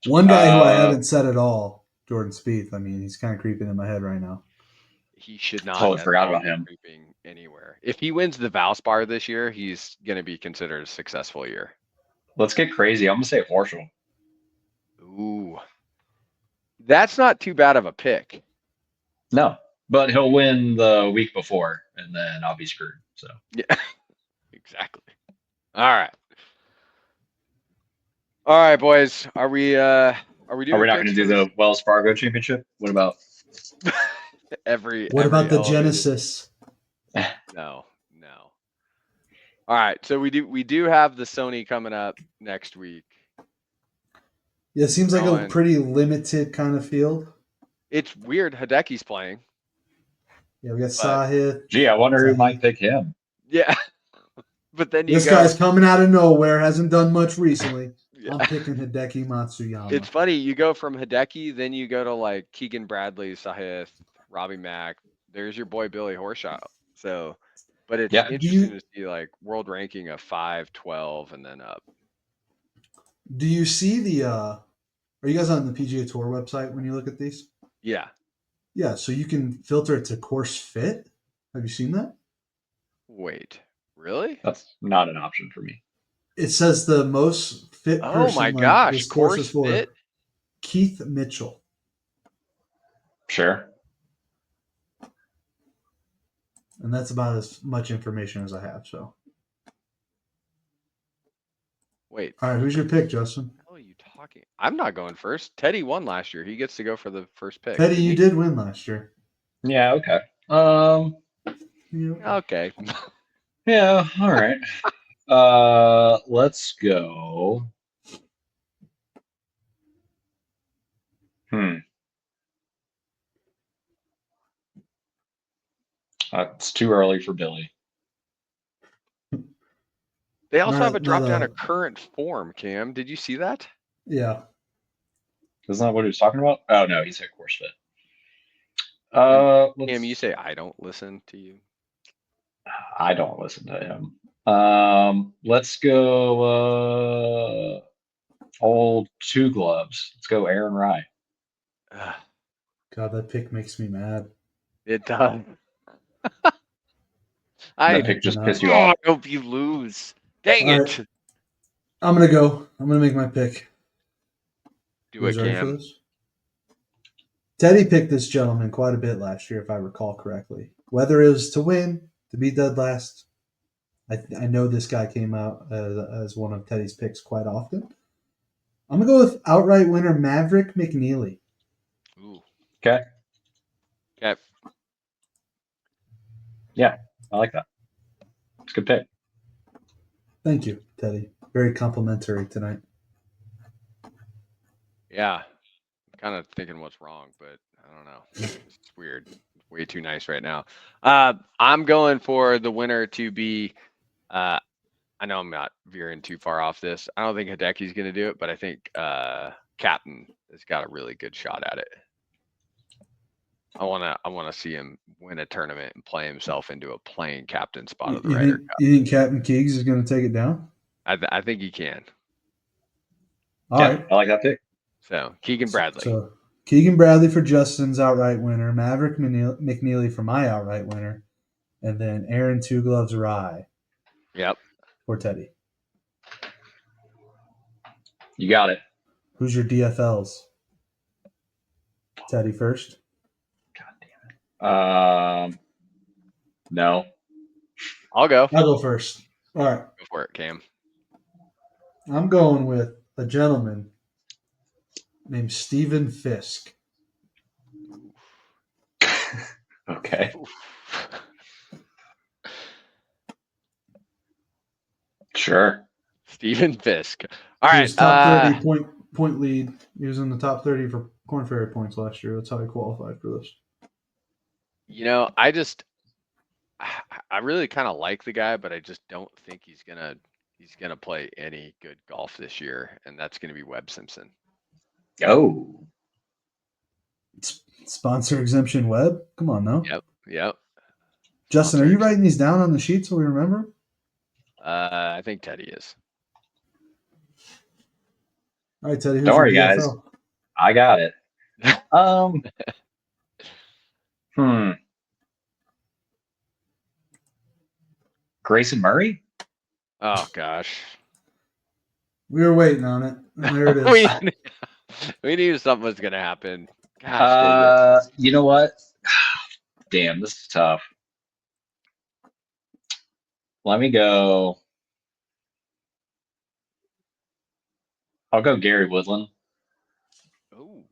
one guy who I haven't said at all, Jordan Spieth. I mean, he's kind of creeping in my head right now. He should not. Totally forgot about him. Creeping anywhere. If he wins the Valspar this year, he's going to be considered a successful year. Let's get crazy. I'm going to say Horschel. Ooh. That's not too bad of a pick. No, but he'll win the week before, and then I'll be screwed. So yeah, exactly. All right, boys. Are we not going to do the Wells Fargo Championship? What about What about the Genesis? No. All right, so we do have the Sony coming up next week. Yeah, it seems like a pretty limited kind of field. It's weird. Hideki's playing. Yeah, we got Sahith. Gee, I wonder who might pick him. Yeah. But then this guy's coming out of nowhere, hasn't done much recently. Yeah. I'm picking Hideki Matsuyama. It's funny. You go from Hideki, then you go to Keegan Bradley, Sahith, Robbie Mack. There's your boy Billy Horschel. So, but it's interesting to see world ranking of 5, 12, and then up. Do you see the are you guys on the PGA Tour website when you look at these? Yeah. Yeah, so you can filter it to course fit. Have you seen that? Wait, really? That's not an option for me. It says the most fit person. Oh my gosh, this course is for fit? Keith Mitchell. Sure. And that's about as much information as I have. So, Wait, all right, who's your pick, Justin? what are you talking? I'm not going first. Teddy won last year. He gets to go for the first pick. Teddy, didn't you he? did win last year. Yeah. Okay. Yeah. Okay. Yeah. All right. Let's go. Hmm. It's too early for Billy. They also have a drop down Not of current form, Cam. Did you see that? yeah. Isn't that what he was talking about? Oh no, he said course fit. And Let's. Cam, you say I don't listen to you. I don't listen to him. Let's go. Old two gloves. Let's go, Aaron Rye. God, that pick makes me mad. It does. That pick just pissed you I off. hope you lose. Dang All it. right. I'm gonna go. I'm gonna make my pick. Do You it, guys ready for Cam. this? Teddy picked this gentleman quite a bit last year, if I recall correctly. Whether it was to win, to be dead last, I know this guy came out as one of Teddy's picks quite often. I'm gonna go with outright winner Maverick McNeely. Ooh. Okay. Okay. Yeah, I like that. It's a good pick. Thank you, Teddy. Very complimentary tonight. Yeah. I'm kind of thinking what's wrong, but I don't know. It's weird. Way too nice right now. I'm going for the winner to be. I know I'm not veering too far off this. I don't think Hideki's going to do it, but I think Captain has got a really good shot at it. I wanna see him win a tournament and play himself into a playing captain spot of the Ryder Cup. You think Captain Keegs is gonna take it down? I think he can. All right. I like that pick. So Keegan Bradley. So Keegan Bradley for Justin's outright winner, Maverick McNeely for my outright winner, and then Aaron Two Gloves Rye. Yep. For Teddy. You got it. Who's your DFLs? Teddy first. God damn it. No. I'll go. I'll go first. All right. Go for it, Cam. I'm going with a gentleman named Stephen Fisk. Okay. Sure. Stephen Fisk. All He right. was top 30 point lead. He was in the top 30 for Corn Ferry points last year. That's how he qualified for this. You know, I really kind of like the guy, but I just don't think he's gonna play any good golf this year, and that's gonna be Webb Simpson. Oh. Sponsor exemption Webb? Come on now. Yep. Justin, are you writing these down on the sheet so we remember? I think Teddy is. All right, Teddy. Who's Don't worry, your guys. DFL? I got it. Grayson Murray? Oh gosh. We were waiting on it. And there it is. we knew something was gonna happen. Gosh, you know what? Damn, this is tough. Let me go. I'll go Gary Woodland. Oh.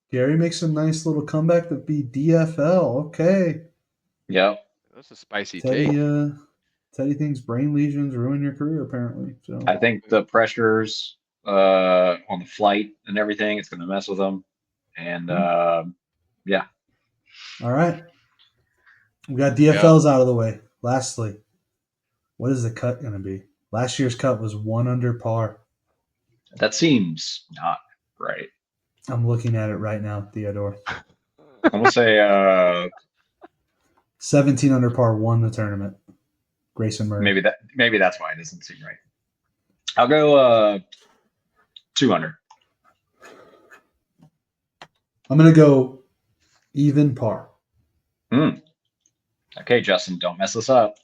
Gary makes a nice little comeback to be DFL. Okay. Yep. That's a spicy Teddy, take. Teddy thinks brain lesions ruin your career, apparently. So I think the pressures on the flight and everything, it's going to mess with them. And yeah. All right. We got DFLs out of the way. Lastly, what is the cut going to be? Last year's cut was 1 under par. That seems not right. I'm looking at it right now, Theodore. I'm going to say 17 under par won the tournament. Grayson Murray. maybe that's why it doesn't seem right. I'll go 2 under. I'm going to go even par. Okay, Justin, don't mess us up.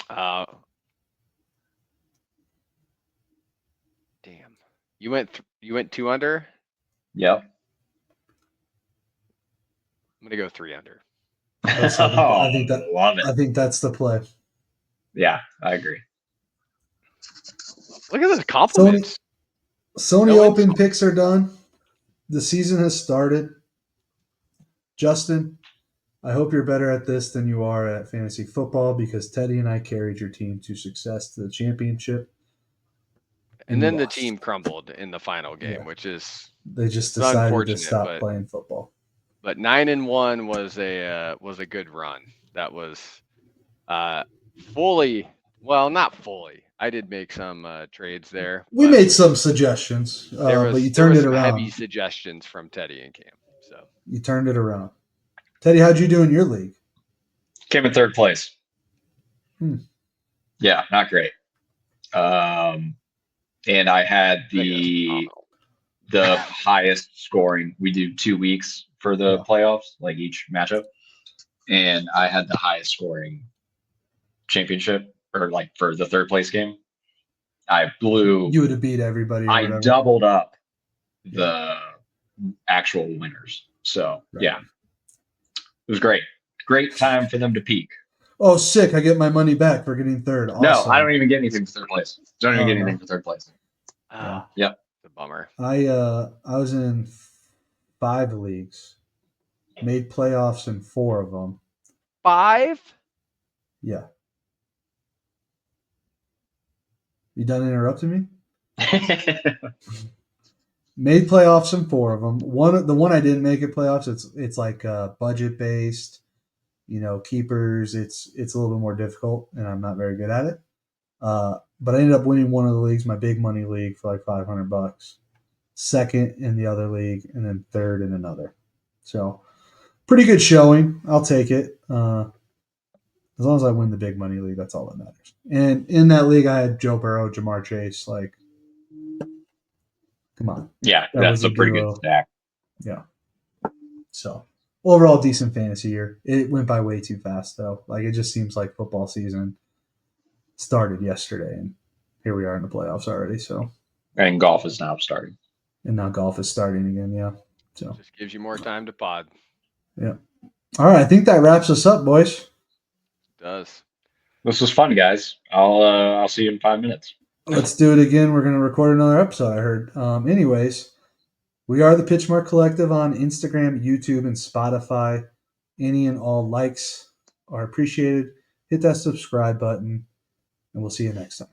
Damn. You went 2 under? Yep. I'm gonna go 3 under. That's I think that Love it. I think that's the play. Yeah, I agree. Look at this Sony compliments. Sony No Open insult. picks are done. The season has started. Justin, I hope you're better at this than you are at fantasy football because Teddy and I carried your team to success to the championship. And you then the lost. team crumbled in the final game, Yeah. which is They just it's decided to unfortunate, stop playing football. but 9-1 was a good run. That was fully, well, not fully. I did make some trades there, We but made some suggestions, but you there turned was it some heavy around. suggestions from Teddy and Cam. So You turned it around. Teddy, how'd you do in your league? Came in third place. Hmm. Yeah, not great. And I had I think that's phenomenal. the highest scoring. We do 2 weeks for the Yeah. playoffs, like each matchup, and I had the highest scoring championship, or like for the third place game. I blew. You would have beat everybody or I whatever. doubled up Yeah. the actual winners. So Right. yeah, it was great. Great time for them to peak. Oh, sick! I get my money back for getting third. No, Awesome. I don't even get anything for third place. Don't even Oh, get no. anything for third place. Yeah. Yep. It's a bummer. I was in 5 leagues, made playoffs in 4 of them. 5? Yeah. You done interrupting me? Made playoffs in 4 of them. The one I didn't make it playoffs. It's like budget based, keepers. It's a little bit more difficult, and I'm not very good at it. But I ended up winning one of the leagues, my big money league, for like $500. Second in the other league, and then third in another. So pretty good showing. I'll take it. As long as I win the big money league, that's all that matters. And in that league, I had Joe Burrow, Jamar Chase. Like, come on. Yeah, That that's was a a pretty duo. good stack. Yeah. So overall, decent fantasy year. It went by way too fast, though. Like, it just seems like football season started yesterday, and here we are in the playoffs already. So, And golf is now starting. and now golf is starting again. Yeah. So Just gives you more time to pod. yeah. All right. I think that wraps us up, boys. It does. This was fun, guys. I'll see you in 5 minutes. Let's do it again. We're going to record another episode, I heard. Anyways, we are the Pitchmark Collective on Instagram, YouTube, and Spotify. Any and all likes are appreciated. Hit that subscribe button, and we'll see you next time.